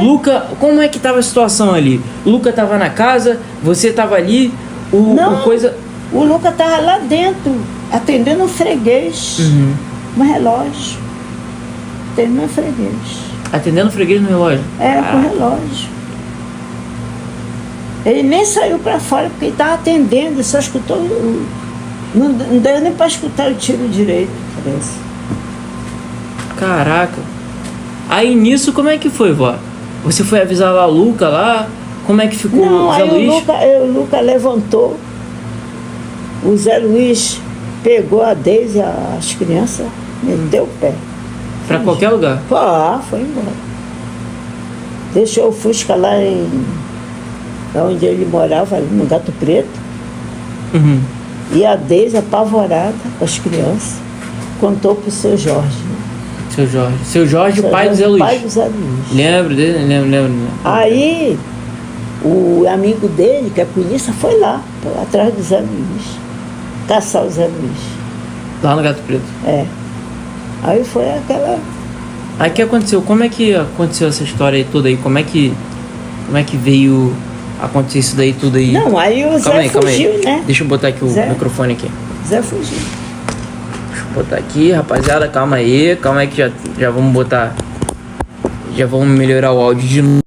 Luca, como é que tava a situação ali? Luca tava na casa, você tava ali, o Luca tava lá dentro, atendendo um freguês, um relógio. Atendendo um freguês. Atendendo o freguês no relógio? Com relógio. Ele nem saiu pra fora porque ele tava atendendo, só escutou. Não deu nem pra escutar o tiro direito, parece. Caraca. Aí nisso, como é que foi, vó? Você foi avisar lá o Luca lá? Como é que ficou o Zé Luiz? O Luca levantou. O Zé Luiz pegou a Daisy, as crianças, meteu o pé. Pra qualquer lugar? Foi embora. Deixou o Fusca lá onde ele morava, ali no Gato Preto. E a Daisy, apavorada com as crianças, contou pro seu Jorge. Seu Jorge, pai do Zé Luiz. Pai do Zé Luiz. Lembro dele? Lembro. Aí, o amigo dele, que é a polícia, foi lá, atrás do Zé Luiz, caçar o Zé Luiz. Lá no Gato Preto? Aí foi aquela... Aí o que aconteceu? Como é que aconteceu essa história aí toda aí? Como é que veio acontecer isso daí tudo aí? Não, aí o Zé fugiu, né? Deixa eu botar aqui o microfone aqui. Zé fugiu. Deixa eu botar aqui, rapaziada, calma aí que já vamos botar... Já vamos melhorar o áudio de novo.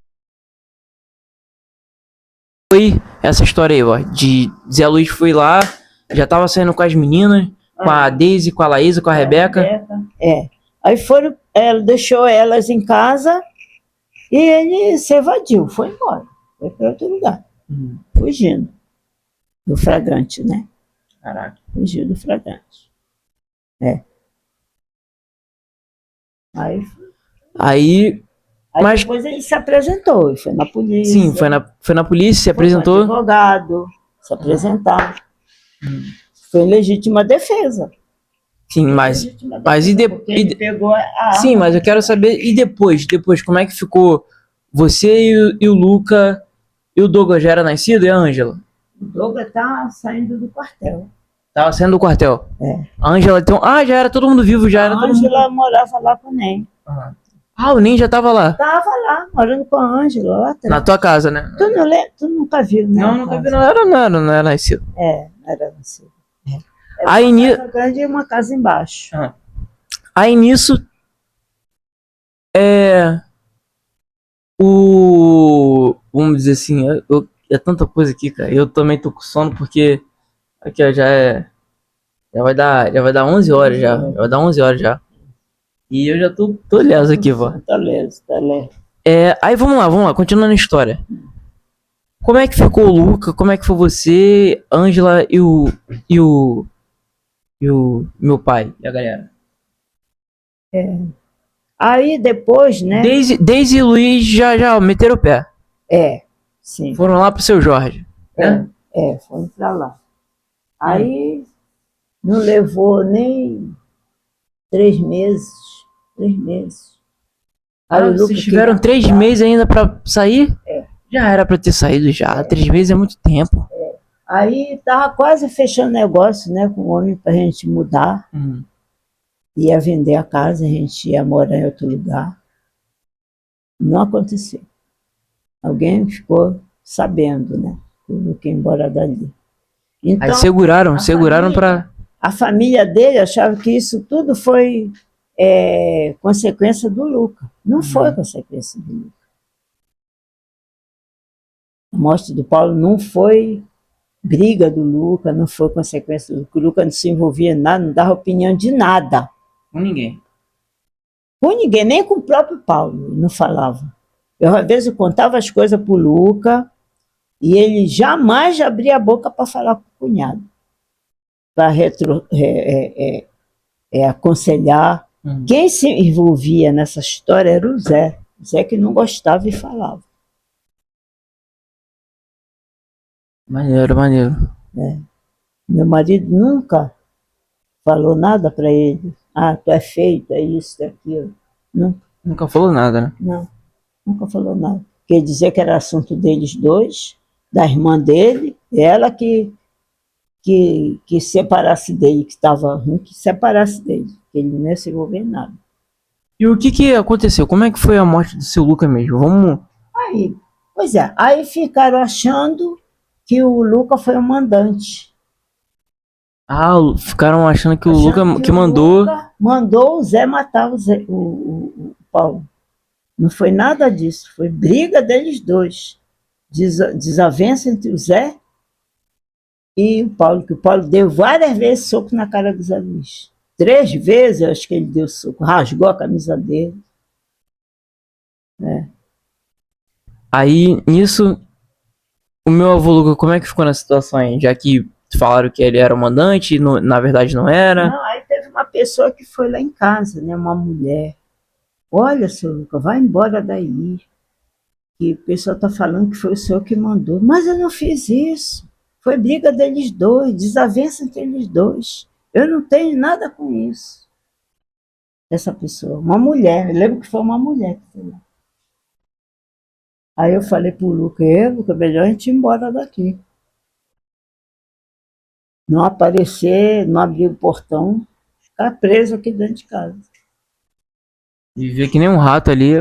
Foi essa história aí, ó, de Zé Luiz foi lá, já tava saindo com as meninas, com a Daisy, com a Laísa, com a Rebeca. Aí ela deixou elas em casa e ele se evadiu, foi embora, foi para outro lugar, fugindo do flagrante, né? Caraca. Fugiu do flagrante. Aí mas depois ele se apresentou, foi na polícia. Sim, foi na polícia, se apresentou. Foi advogado, se apresentar. Foi legítima defesa. Sim, mas e depois... pegou a arma. Sim, mas eu quero saber, e depois como é que ficou você e o Luca, e o Douglas já era nascido, e a Ângela? O Douglas tá saindo do quartel. Tava saindo do quartel? A Ângela, então... já era todo mundo vivo, já era todo mundo... A Ângela morava lá com o Ney. O Ney já tava lá? Tava lá, morando com a Ângela, lá atrás. Na tua casa, né? Tu nunca viu, né? Não, nunca vi, não era nascido. Não era nascido. Aí uma casa grande e uma casa embaixo. Aí nisso, vamos dizer assim, é tanta coisa aqui, cara. Eu também tô com sono porque aqui, ó, já vai dar 11 horas já. Já vai dar 11 horas já. E eu já tô leso aqui, vó. Tá leso, tá leso. Aí vamos lá, continuando a história. Como é que ficou o Luca? Como é que foi você, Ângela e o meu pai e a galera? Aí depois, né? Daisy e Luiz já meteram o pé. Sim. Foram lá pro seu Jorge, né? Fomos pra lá. Aí não levou nem 3 meses. 3 meses. Aí Vocês tiveram 3 meses ainda pra sair? Já era pra ter saído já. 3 meses é muito tempo. Aí tava quase fechando negócio, né, com o homem pra gente mudar. Ia vender a casa, a gente ia morar em outro lugar. Não aconteceu. Alguém ficou sabendo, né? Tudo que ia embora dali. Então, aí seguraram pra... A família dele achava que isso tudo foi consequência do Luca. Não foi consequência do Luca. A morte do Paulo não foi briga do Luca, não foi consequência do Luca. O Luca não se envolvia em nada, não dava opinião de nada. Com ninguém. Com ninguém, nem com o próprio Paulo, não falava. Eu, às vezes, contava as coisas para o Luca e ele jamais abria a boca para falar com o cunhado, para aconselhar. Quem se envolvia nessa história era o Zé. O Zé que não gostava e falava. Maneiro. Meu marido nunca falou nada para ele. Tu é feio, é isso, é aquilo. Nunca falou nada, né? Não, nunca falou nada. Quer dizer que era assunto deles dois, da irmã dele, ela que separasse dele, que estava ruim, que separasse dele, que ele não ia se envolver em nada. E o que aconteceu? Como é que foi a morte do seu Luca mesmo? Vamos... Aí ficaram achando que o Luca foi o mandante. Ficaram achando que o Luca que mandou... Mandou o Zé matar o Paulo. Não foi nada disso, foi briga deles dois. Desavença entre o Zé e o Paulo, que o Paulo deu várias vezes soco na cara do Zé Luiz. 3 vezes, eu acho que ele deu soco, rasgou a camisa dele. Aí, nisso, o meu avô Luca, como é que ficou na situação aí? Já que falaram que ele era o mandante e na verdade não era. Não, aí teve uma pessoa que foi lá em casa, né, uma mulher. Olha, seu Luca, vai embora daí. E o pessoal está falando que foi o senhor que mandou. Mas eu não fiz isso. Foi briga deles dois, desavença entre eles dois. Eu não tenho nada com isso. Essa pessoa, uma mulher, eu lembro que foi uma mulher que foi lá. Aí eu falei pro Luca, Luca, melhor a gente ir embora daqui. Não aparecer, não abrir o portão, ficar preso aqui dentro de casa. Viver que nem um rato ali.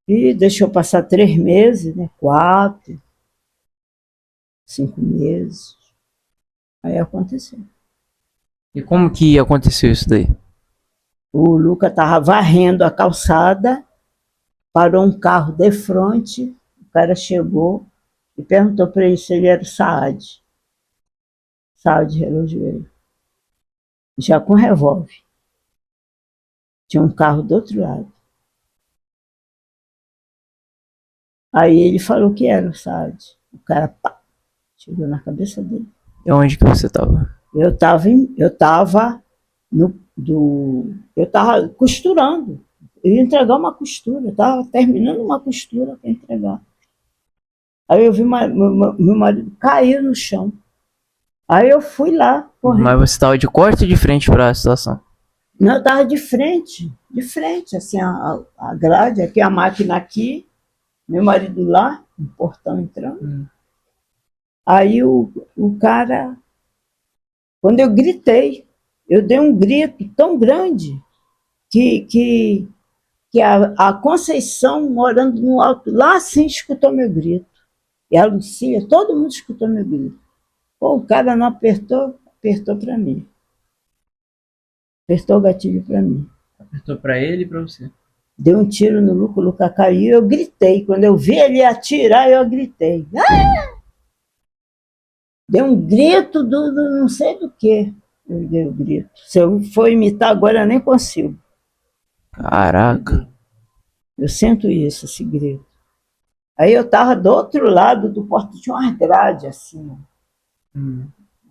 E deixou passar 3 meses, né? 4, 5 meses. Aí aconteceu. E como que aconteceu isso daí? O Luca estava varrendo a calçada, parou um carro de frente, o cara chegou e perguntou para ele se ele era o Saad. Saad relojoeiro. Já com revólver. Tinha um carro do outro lado. Aí ele falou que era o Saad. O cara, pá, chegou na cabeça dele. E onde que você estava? Eu estava costurando. Eu ia entregar uma costura, eu estava terminando uma costura para entregar. Aí eu vi meu marido cair no chão. Aí eu fui lá, correndo. Mas você estava de costas ou de frente para a situação? Não, eu estava de frente, assim, a grade, aqui a máquina aqui, meu marido lá, no portão entrando. Aí o cara, quando eu gritei, eu dei um grito tão grande que a Conceição, morando no alto, lá sim escutou meu grito. E a Lucia, todo mundo escutou meu grito. Pô, o cara não apertou para mim. Apertou o gatilho para mim. Apertou para ele e para você? Deu um tiro no Luca, o Luca caiu, eu gritei. Quando eu vi ele atirar, eu gritei. Ah! Deu um grito do não sei do que. Eu dei o grito. Se eu for imitar agora, eu nem consigo. Caraca. Eu sinto isso, esse grito. Aí eu estava do outro lado do portão, tinha umas grades assim.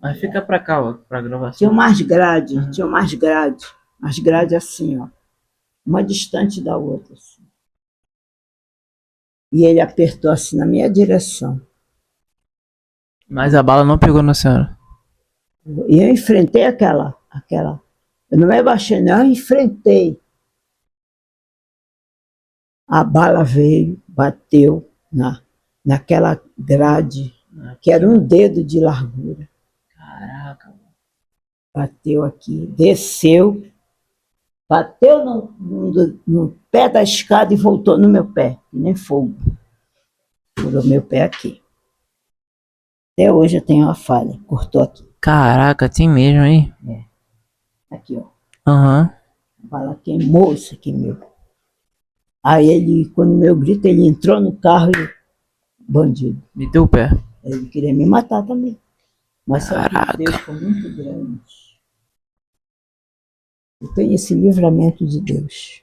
Mas fica pra cá, ó, pra gravação. Tinha umas grades, umas grades assim, ó. Uma distante da outra. Assim. E ele apertou assim na minha direção. Mas a bala não pegou na senhora. E eu enfrentei aquela. Eu não me abaixei, não, eu enfrentei. A bala veio, bateu naquela grade, que era um dedo de largura. Caraca. Bateu aqui, desceu, bateu no pé da escada e voltou no meu pé, que nem fogo. Furou meu pé aqui. Até hoje eu tenho uma falha, cortou aqui. Caraca, tem mesmo, hein? Aqui, ó. Aham. A bala queimou isso aqui, meu. Aí ele, quando meu grito, ele entrou no carro e bandido. Meteu o pé. Ele queria me matar também. Mas só Caraca. que Deus foi muito grande. Eu tenho esse livramento de Deus.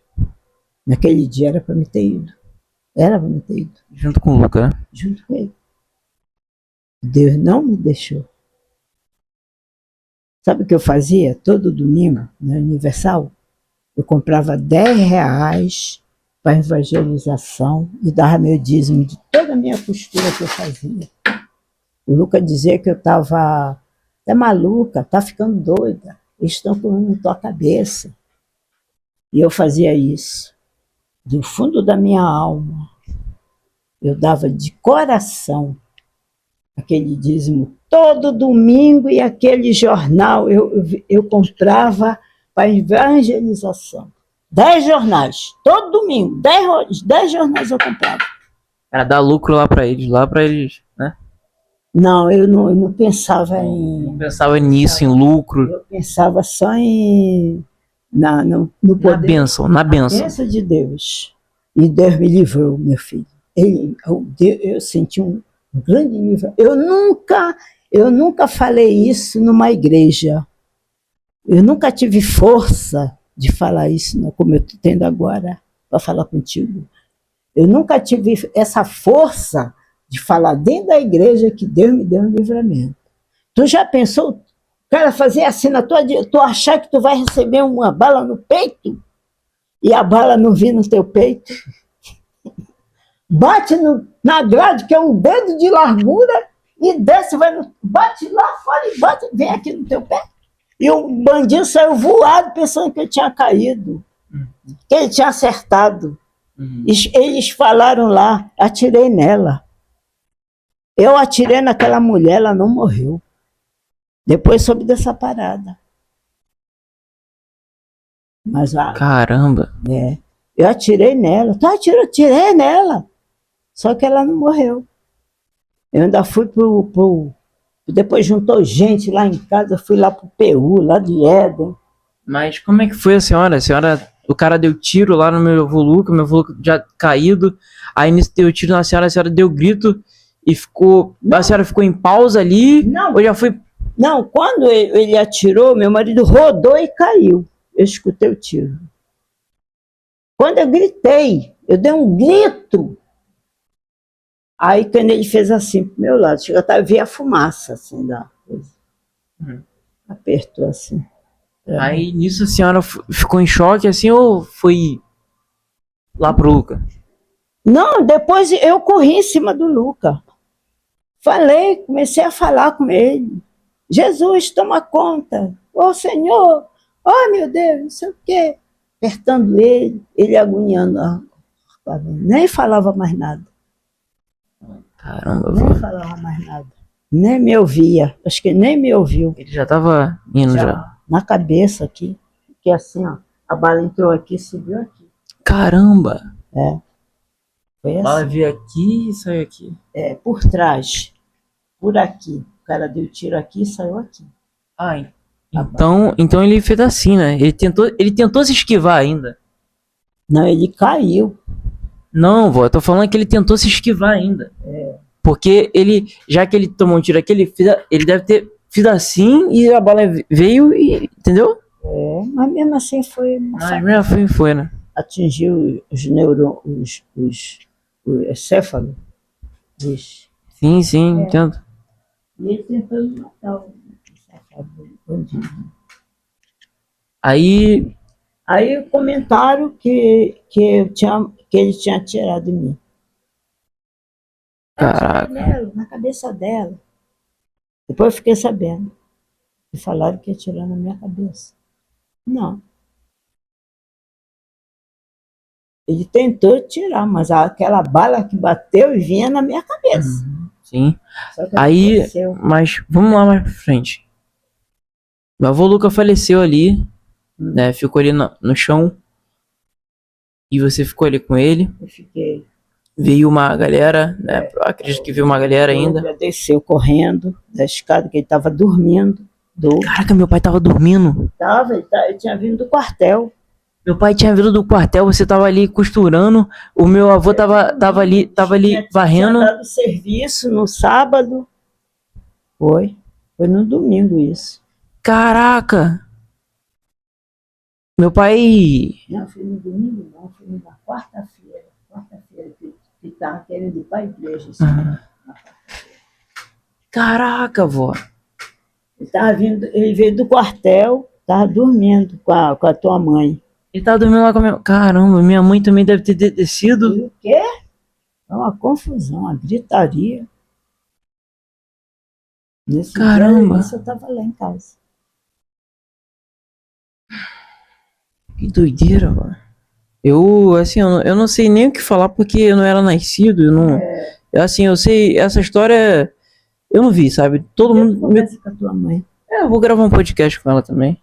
Naquele dia era para me ter ido. Era para me ter ido. Junto com o Luca, né? Junto com ele. Deus não me deixou. Sabe o que eu fazia? Todo domingo, na Universal, eu comprava R$10 para evangelização e dava meu dízimo de toda a minha costura que eu fazia. O Luca dizia que eu estava até maluca, tá ficando doida. Eles estão comendo tua cabeça. E eu fazia isso. Do fundo da minha alma. Eu dava de coração aquele dízimo todo domingo e aquele jornal eu comprava para evangelização. 10 jornais, todo domingo, 10 jornais eu comprava. Era dar lucro lá pra eles, né? Não, eu não pensava em... Não pensava nisso, em lucro. Eu pensava só no poder. Na bênção. Na bênção de Deus. E Deus me livrou, meu filho. Eu senti um grande livro. Eu nunca falei isso numa igreja. Eu nunca tive força de falar isso, né, como eu estou tendo agora, para falar contigo. Eu nunca tive essa força de falar dentro da igreja que Deus me deu um livramento. Tu já pensou, o cara fazer assim na tua dia, tu achar que tu vai receber uma bala no peito e a bala não vir no teu peito? Bate na grade, que é um dedo de largura, e desce, bate lá fora e vem aqui no teu pé. E o bandido saiu voado pensando que ele tinha caído, que ele tinha acertado. Eles falaram lá, atirei nela. Eu atirei naquela mulher, ela não morreu. Depois soube dessa parada. Mas caramba! Eu atirei nela. Tu atirou? Atirei nela. Só que ela não morreu. Eu ainda fui depois juntou gente lá em casa, eu fui lá pro PU, lá de Éden. Mas como é que foi a senhora? O cara deu tiro lá no meu avô Luca já caído. Aí nisso deu tiro na senhora, a senhora deu grito e ficou. Não. A senhora ficou em pausa ali? Não. Ou já foi. Não, quando ele atirou, meu marido rodou e caiu. Eu escutei o tiro. Quando eu gritei, eu dei um grito. Aí quando ele fez assim pro meu lado, chegou até ver a fumaça assim da coisa. Apertou assim. Aí nisso a senhora ficou em choque assim ou foi lá pro Luca? Não, depois eu corri em cima do Luca. Comecei a falar com ele. Jesus, toma conta. Ô Senhor, oh meu Deus, não sei o quê. Apertando ele agoniando. Nem falava mais nada. Caramba, nem falava mais nada. Nem me ouvia. Acho que nem me ouviu. Ele já tava indo já. Na cabeça aqui. Porque assim, ó. A bala entrou aqui e subiu aqui. Caramba! Foi assim. A bala veio aqui e saiu aqui. Por trás. Por aqui. O cara deu tiro aqui e saiu aqui. Então ele fez assim, né? Ele tentou se esquivar ainda. Não, ele caiu. Não, vó, eu tô falando que ele tentou se esquivar ainda. Porque ele, já que ele tomou um tiro aqui, ele deve ter feito assim e a bala veio e, entendeu? Mas mesmo assim foi... Mas mesmo assim foi, né? Atingiu os neurônios, o encéfalo. Sim, entendo. E ele tentou matar o bandido. Aí comentaram que ele tinha atirado em mim. Caraca. Na cabeça dela. Depois eu fiquei sabendo. E falaram que ia atirar na minha cabeça. Não. Ele tentou tirar, mas aquela bala que bateu e vinha na minha cabeça. Sim. Aí, mas vamos lá mais pra frente. Meu avô Luca faleceu ali, né? Ficou ali no chão. E você ficou ali com ele. Eu fiquei. Veio uma galera, né? Acredito que veio uma galera ainda. Ele desceu correndo da escada, que ele estava dormindo. Caraca, meu pai tava dormindo. Ele tinha vindo do quartel. Meu pai tinha vindo do quartel, você tava ali costurando. O meu avô tava ali varrendo. Tinha dado serviço no sábado. Foi no domingo isso. Caraca! Meu pai... Não, foi no domingo não, foi na quarta-feira. Quarta-feira que tava querendo ir pra igreja. Assim, Caraca, vó. Ele veio do quartel, tava dormindo com a tua mãe. Ele tava dormindo lá com a minha... Caramba, minha mãe também deve ter descido. E o quê? É uma confusão, uma gritaria. Nesse Caramba. dia, eu tava lá em casa. Que doideira, mano. Eu não sei nem o que falar porque eu não era nascido, eu não... Assim, eu sei, essa história eu não vi, sabe? Todo mundo... Conversa com a tua mãe. Eu vou gravar um podcast com ela também.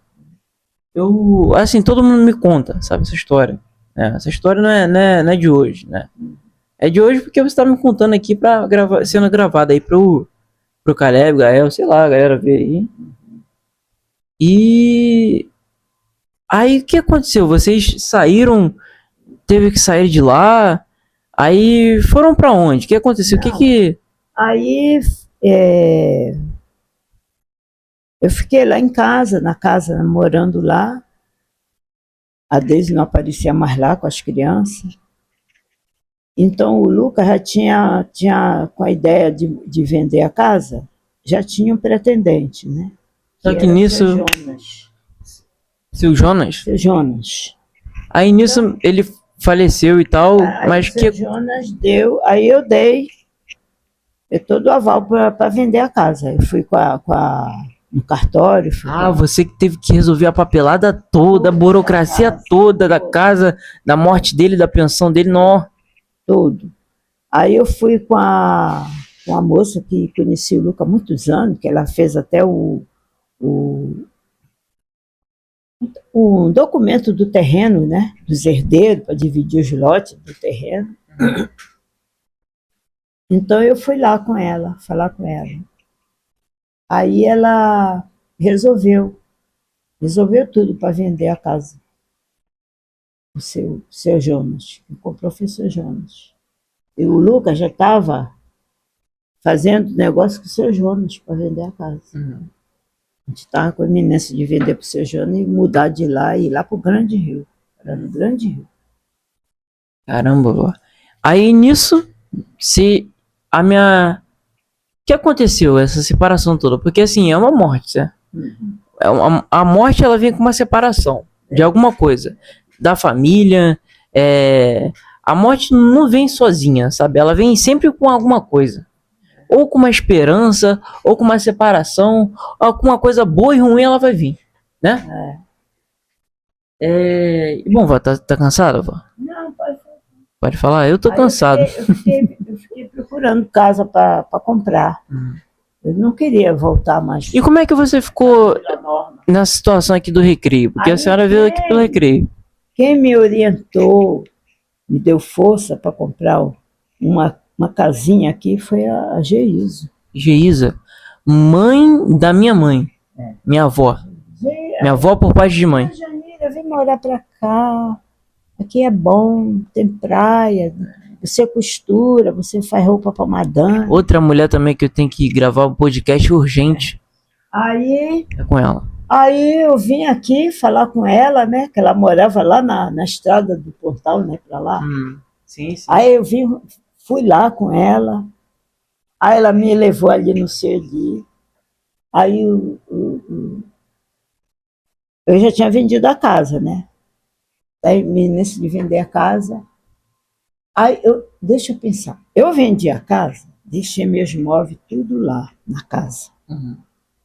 Assim, todo mundo me conta, sabe, essa história. Essa história não é de hoje, né? É de hoje porque você tá me contando aqui pra sendo gravada aí pro Caleb, Gael, sei lá, a galera ver aí. E... Aí, o que aconteceu? Vocês saíram, teve que sair de lá, aí foram pra onde? O que aconteceu? Aí, eu fiquei lá em casa, na casa, morando lá. A Deise não aparecia mais lá com as crianças. Então, o Lucas já tinha com a ideia de vender a casa, já tinha um pretendente, né? Só que nisso... Seu Jonas? Seu Jonas. Aí nisso ele faleceu e tal, mas que... Jonas deu, aí eu dei todo o aval para vender a casa. Eu fui no cartório. Você que teve que resolver a papelada toda, a burocracia toda da casa, da morte dele, da pensão dele, não. Tudo. Aí eu fui com a moça que conhecia o Luca há muitos anos, que ela fez até um documento do terreno, né? Dos herdeiros, para dividir os lotes do terreno. Então eu fui lá com ela, falar com ela. Aí ela resolveu tudo para vender a casa. O seu Jonas, que comprou foi o seu Jonas. E o Lucas já estava fazendo negócio com o seu Jonas para vender a casa. A gente estava com a iminência de vender para o seu Jonas e mudar de lá e ir lá para o Grande Rio. Era no Grande Rio. Caramba, vó. Aí nisso, o que aconteceu, essa separação toda? Porque assim, é uma morte, certo? A morte, ela vem com uma separação de alguma coisa. Da família, a morte não vem sozinha, sabe? Ela vem sempre com alguma coisa. Ou com uma esperança, ou com uma separação, ou com uma coisa boa e ruim ela vai vir, né? Bom, vó, tá cansada, vó? Não, pode falar. Pode falar? Eu tô cansado. Eu fiquei procurando casa para comprar. Eu não queria voltar mais. E como é que você ficou nessa situação aqui do Recreio? Porque a senhora veio aqui pelo Recreio. Quem me orientou, me deu força para comprar uma casinha aqui foi a Geisa. Geisa, mãe da minha mãe, minha avó. Minha avó por parte de mãe. Janira, vem morar para cá. aqui é bom, tem praia, você costura, você faz roupa para madame. Outra mulher também que eu tenho que gravar um podcast urgente. Aí, é com ela. Aí eu vim aqui falar com ela, né? Que ela morava lá na estrada do Portal, né? Para lá. Sim. Aí eu fui lá com ela. Aí ela me levou ali no Sueli. Aí eu já tinha vendido a casa, né? Aí nesse de vender a casa. Aí deixa eu pensar. Eu vendi a casa, deixei meus móveis tudo lá na casa.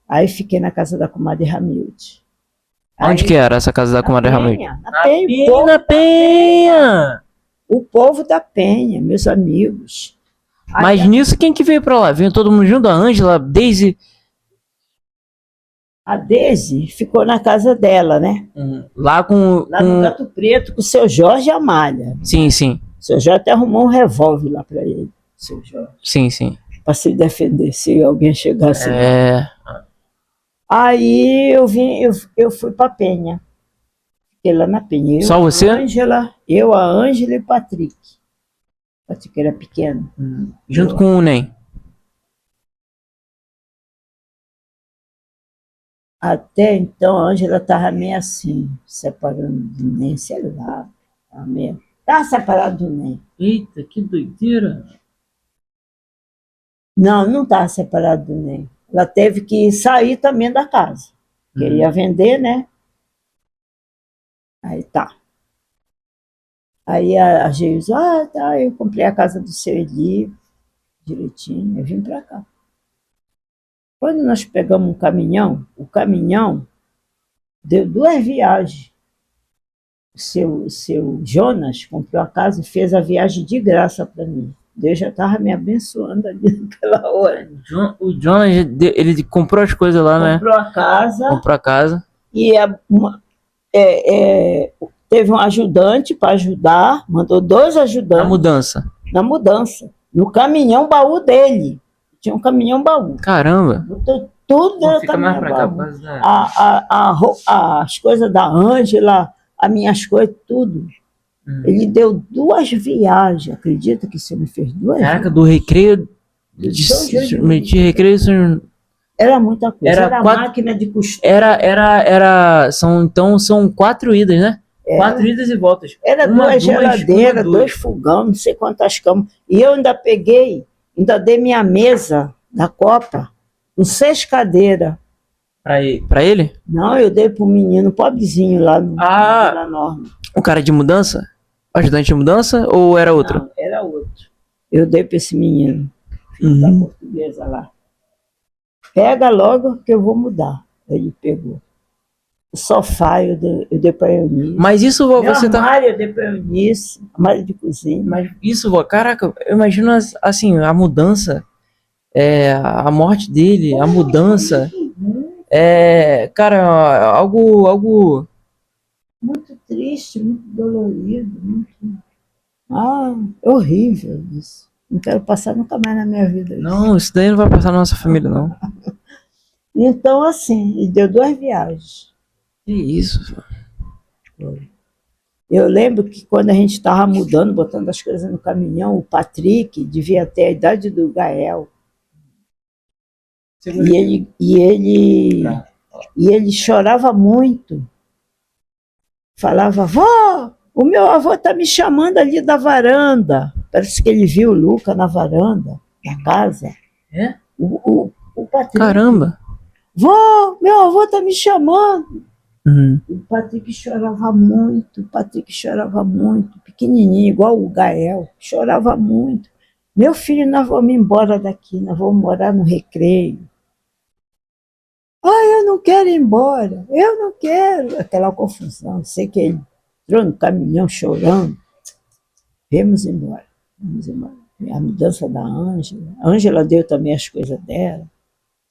Aí fiquei na casa da comadre Ramilde. Onde que era essa casa da comadre Ramilde? Na Penha. Na Penha! O povo da Penha, meus amigos. Mas nisso, quem que veio pra lá? Veio todo mundo junto? A Ângela, a Daisy? A Daisy ficou na casa dela, né? Lá no Gato Preto, com o seu Jorge Amália. Sim. O seu Jorge até arrumou um revólver lá pra ele. Seu Jorge. Sim. Pra se defender, se alguém chegasse lá. Aí eu fui pra Penha. Fiquei lá na Penha. Só você? A Ângela e o Patrick. O Patrick era pequeno. Junto com o Ney. Até então a Ângela estava meio assim, separando do Ney, sei lá. Estava separado do Ney. Eita, que doideira. Não estava separado do Ney. Ela teve que sair também da casa. Porque ia vender, né? Aí tá. Aí a Geilson, tá, eu comprei a casa do seu Eli, direitinho, eu vim para cá. Quando nós pegamos um caminhão, o caminhão deu 2 viagens. O seu Jonas comprou a casa e fez a viagem de graça para mim. Deus já estava me abençoando ali naquela hora. O Jonas, ele comprou as coisas lá, né? Comprou a casa. E teve um ajudante para ajudar, mandou 2 ajudantes. Na mudança. No caminhão baú dele. Tinha um caminhão baú. Caramba! Tudo era caminhão baú. As coisas da Ângela, as minhas coisas, tudo. Ele deu 2 viagens. Acredita que você me fez 2 viagens? Caraca, do recreio. De recreio. Era muita coisa. Era 4, máquina de costura. São 4 idas, né? 4 idas e voltas. Era 2 geladeiras, 2 fogão, não sei quantas camas. E eu ainda dei minha mesa da Copa com 6 cadeiras. Pra ele? Não, eu dei pro menino pobrezinho lá no Vila Norma. O cara de mudança? O ajudante de mudança ou era outro? Não, era outro. Eu dei pra esse menino, filho da portuguesa lá. Pega logo que eu vou mudar. Ele pegou. O sofá eu dei pra Eunice. Mas isso você tá... armário eu dei pra Eunice, armário de cozinha. Mas isso, caraca, eu imagino assim, a mudança, a morte dele, a mudança, cara, algo... Muito triste, muito dolorido, horrível isso. Não quero passar nunca mais na minha vida isso. Não, isso daí não vai passar na nossa família, não. Então, assim, ele deu 2 viagens. Que isso? Eu lembro que quando a gente estava mudando, botando as coisas no caminhão, o Patrick devia ter a idade do Gael. E ele chorava muito. Falava, vó, o meu avô está me chamando ali da varanda. Parece que ele viu o Luca na varanda da casa. O Patrick. Caramba! Vó, meu avô está me chamando. O Patrick chorava muito, pequenininho, igual o Gael, chorava muito. Meu filho, nós vamos embora daqui, nós vamos morar no Recreio. Eu não quero ir embora, eu não quero. Aquela confusão, sei que ele entrou no caminhão chorando. Vamos embora. A mudança da Ângela. A Ângela deu também as coisas dela.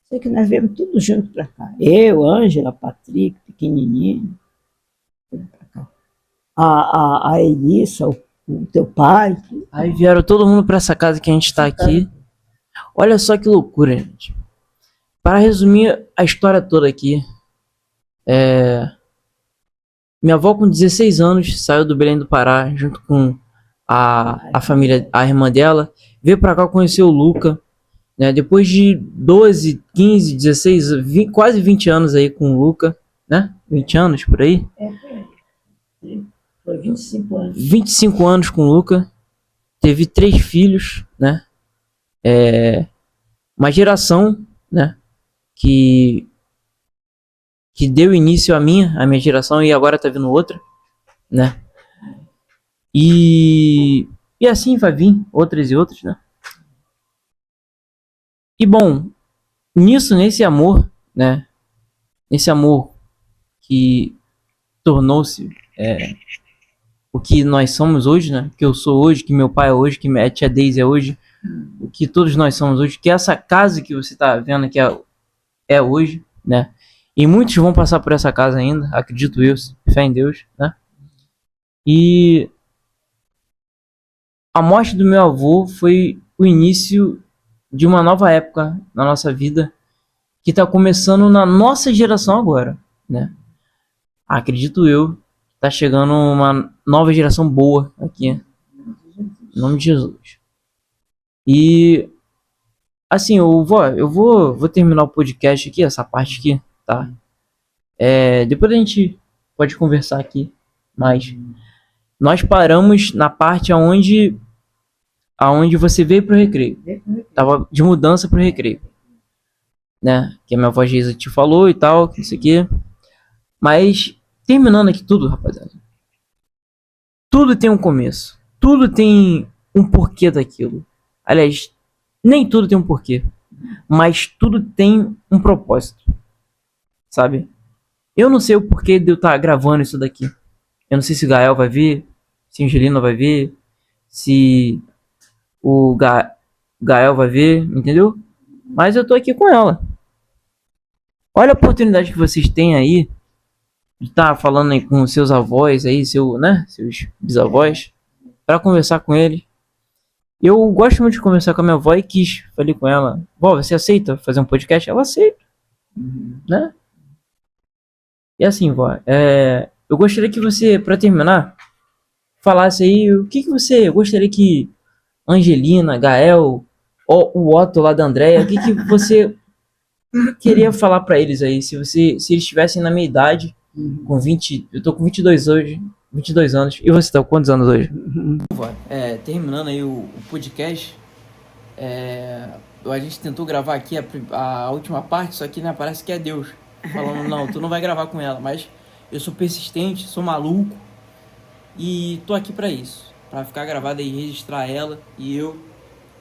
Sei que nós viemos tudo junto para cá. Eu, Ângela, Patrick, pequenininho. Tudo para cá. A Elissa, o teu pai. Aí vieram todo mundo para essa casa que a gente está aqui. Olha só que loucura, gente. Para resumir a história toda aqui, Minha avó, com 16 anos, saiu do Belém do Pará, junto com a família, a irmã dela, veio pra cá conhecer o Luca, né? Depois de 12, 15, 16, 20, quase 20 anos aí com o Luca, né? 20 anos por aí? Foi 25 anos. 25 anos com o Luca, teve 3 filhos, né? Uma geração, né? Que deu início a minha geração, e agora tá vindo outra, né? E assim vai vir outras e outras, né? E bom, nesse amor, né? Esse amor que tornou-se o que nós somos hoje, né? Que eu sou hoje, que meu pai é hoje, que minha tia Daisy é hoje, o que todos nós somos hoje, que essa casa que você tá vendo aqui é hoje, né? E muitos vão passar por essa casa ainda, acredito eu, fé em Deus, né? E a morte do meu avô foi o início de uma nova época na nossa vida, que está começando na nossa geração agora, né? Acredito eu, tá chegando uma nova geração boa aqui, em nome de Jesus. E assim, eu vou terminar o podcast aqui, essa parte aqui, tá? Depois a gente pode conversar aqui, mas nós paramos na parte aonde você veio pro recreio. Tava de mudança pro recreio, né? Que a minha avó Geisa te falou e tal, não sei o quê. Mas terminando aqui tudo, rapaziada. Tudo tem um começo. Tudo tem um porquê daquilo. Aliás, nem tudo tem um porquê, mas tudo tem um propósito, sabe? Eu não sei o porquê de eu estar gravando isso daqui. Eu não sei se o Gael vai ver, se a Angelina vai ver, se o Gael vai ver, entendeu? Mas eu tô aqui com ela. Olha a oportunidade que vocês têm aí de estar falando aí com seus avós aí, seus bisavós, para conversar com eles. Eu gosto muito de conversar com a minha avó e falei com ela: vó, você aceita fazer um podcast? Ela aceita, né? E assim, vó, eu gostaria que você, para terminar, falasse aí o que você gostaria que Angelina, Gael, o Otto lá da Andréia, o que você queria falar para eles aí, se eles estivessem na minha idade, com 20, eu tô com 22 hoje, 22 anos, e você tá com quantos anos hoje? Terminando aí o podcast, a gente tentou gravar aqui a última parte, só que, né, parece que é Deus falando: não, tu não vai gravar com ela, mas eu sou persistente, sou maluco, e tô aqui pra isso, pra ficar gravada e registrar ela e eu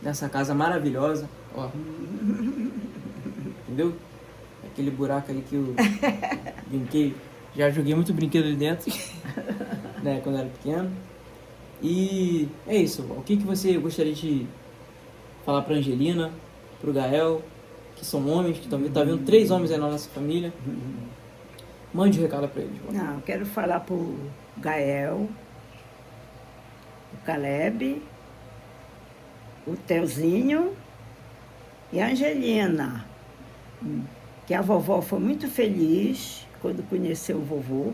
nessa casa maravilhosa, ó. Entendeu? Aquele buraco aí que eu brinquei, já joguei muito brinquedo ali dentro, né, quando eu era pequeno. E é isso, o que você gostaria de falar pra Angelina, pro Gael, que são homens, que tá vendo 3 homens aí na nossa família? Mande um recado pra eles. Não, eu quero falar pro Gael, o Caleb, o Teuzinho e a Angelina, que a vovó foi muito feliz quando conheceu o vovô.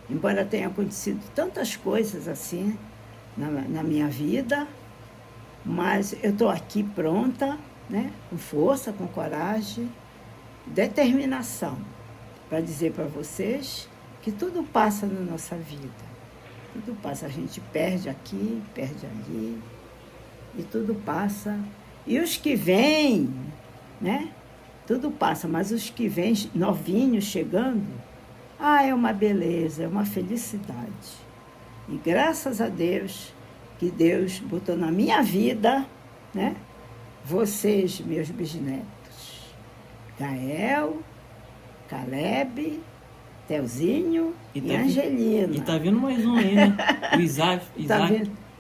Embora tenha acontecido tantas coisas assim na minha vida, mas eu estou aqui pronta, né, com força, com coragem, determinação, para dizer para vocês que tudo passa na nossa vida. Tudo passa, a gente perde aqui, perde ali, e tudo passa. E os que vêm, né, tudo passa, mas os que vêm novinhos chegando, é uma beleza, é uma felicidade. E graças a Deus, que Deus botou na minha vida, né, vocês, meus bisnetos, Gael, Caleb, Teuzinho e Angelina. E tá vindo mais um aí, né? O Isaac.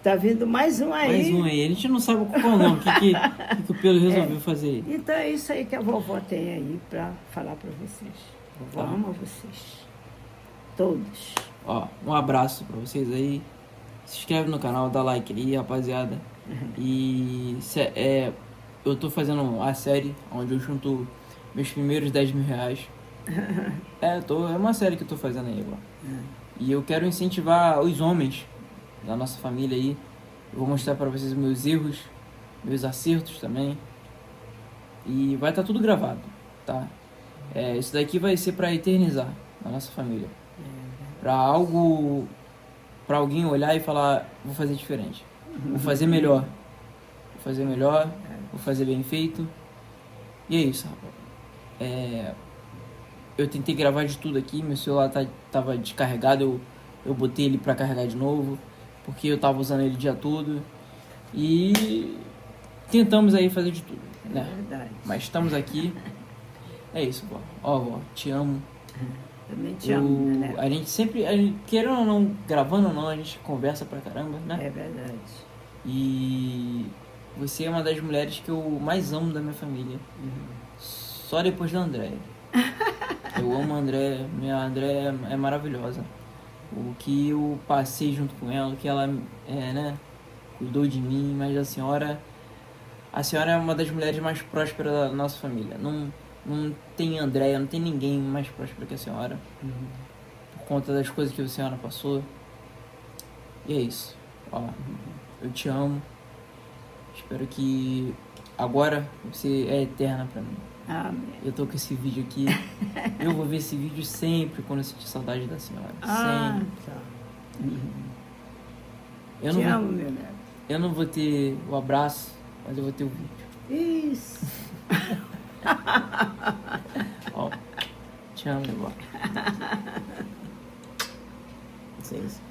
Tá vindo mais um aí. Mais um aí. A gente não sabe qual é o nome, o que o Pedro resolveu fazer aí. Então é isso aí que a vovó tem aí para falar para vocês. A vovó ama vocês. Todos. Ó, um abraço para vocês aí. Se inscreve no canal, dá like aí, rapaziada. E eu tô fazendo a série onde eu junto meus primeiros 10 mil reais. É uma série que eu tô fazendo aí agora. E eu quero incentivar os homens da nossa família aí. Eu vou mostrar pra vocês meus erros, meus acertos também. E vai estar tudo gravado, tá? Isso daqui vai ser pra eternizar a nossa família. Pra alguém olhar e falar, vou fazer diferente. Vou fazer melhor. Vou fazer bem feito. E é isso, rapaz. Eu tentei gravar de tudo aqui, meu celular tava descarregado, eu botei ele pra carregar de novo, porque eu tava usando ele o dia todo. E tentamos aí fazer de tudo, né? É verdade. Mas estamos aqui. É isso, vó. Ó, vó, te amo. Também te amo, né? A gente sempre, querendo ou não, gravando ou não, a gente conversa pra caramba, né? É verdade. E você é uma das mulheres que eu mais amo da minha família. Só depois da Andréia. Eu amo a Andréia. Minha Andréia é maravilhosa. O que eu passei junto com ela, o que ela cuidou de mim, mas a senhora é uma das mulheres mais prósperas da nossa família. Não tem Andréia, não tem ninguém mais próspero que a senhora. Por conta das coisas que a senhora passou. E é isso. Ó, eu te amo. Espero que agora você é eterna pra mim. Amém. Eu tô com esse vídeo aqui. Eu vou ver esse vídeo sempre quando eu sentir saudade da senhora. Sempre. Tá. Te amo, meu neto. Eu não vou ter o abraço, mas eu vou ter o vídeo. Isso. Ó, te amo, meu irmão. Isso é isso.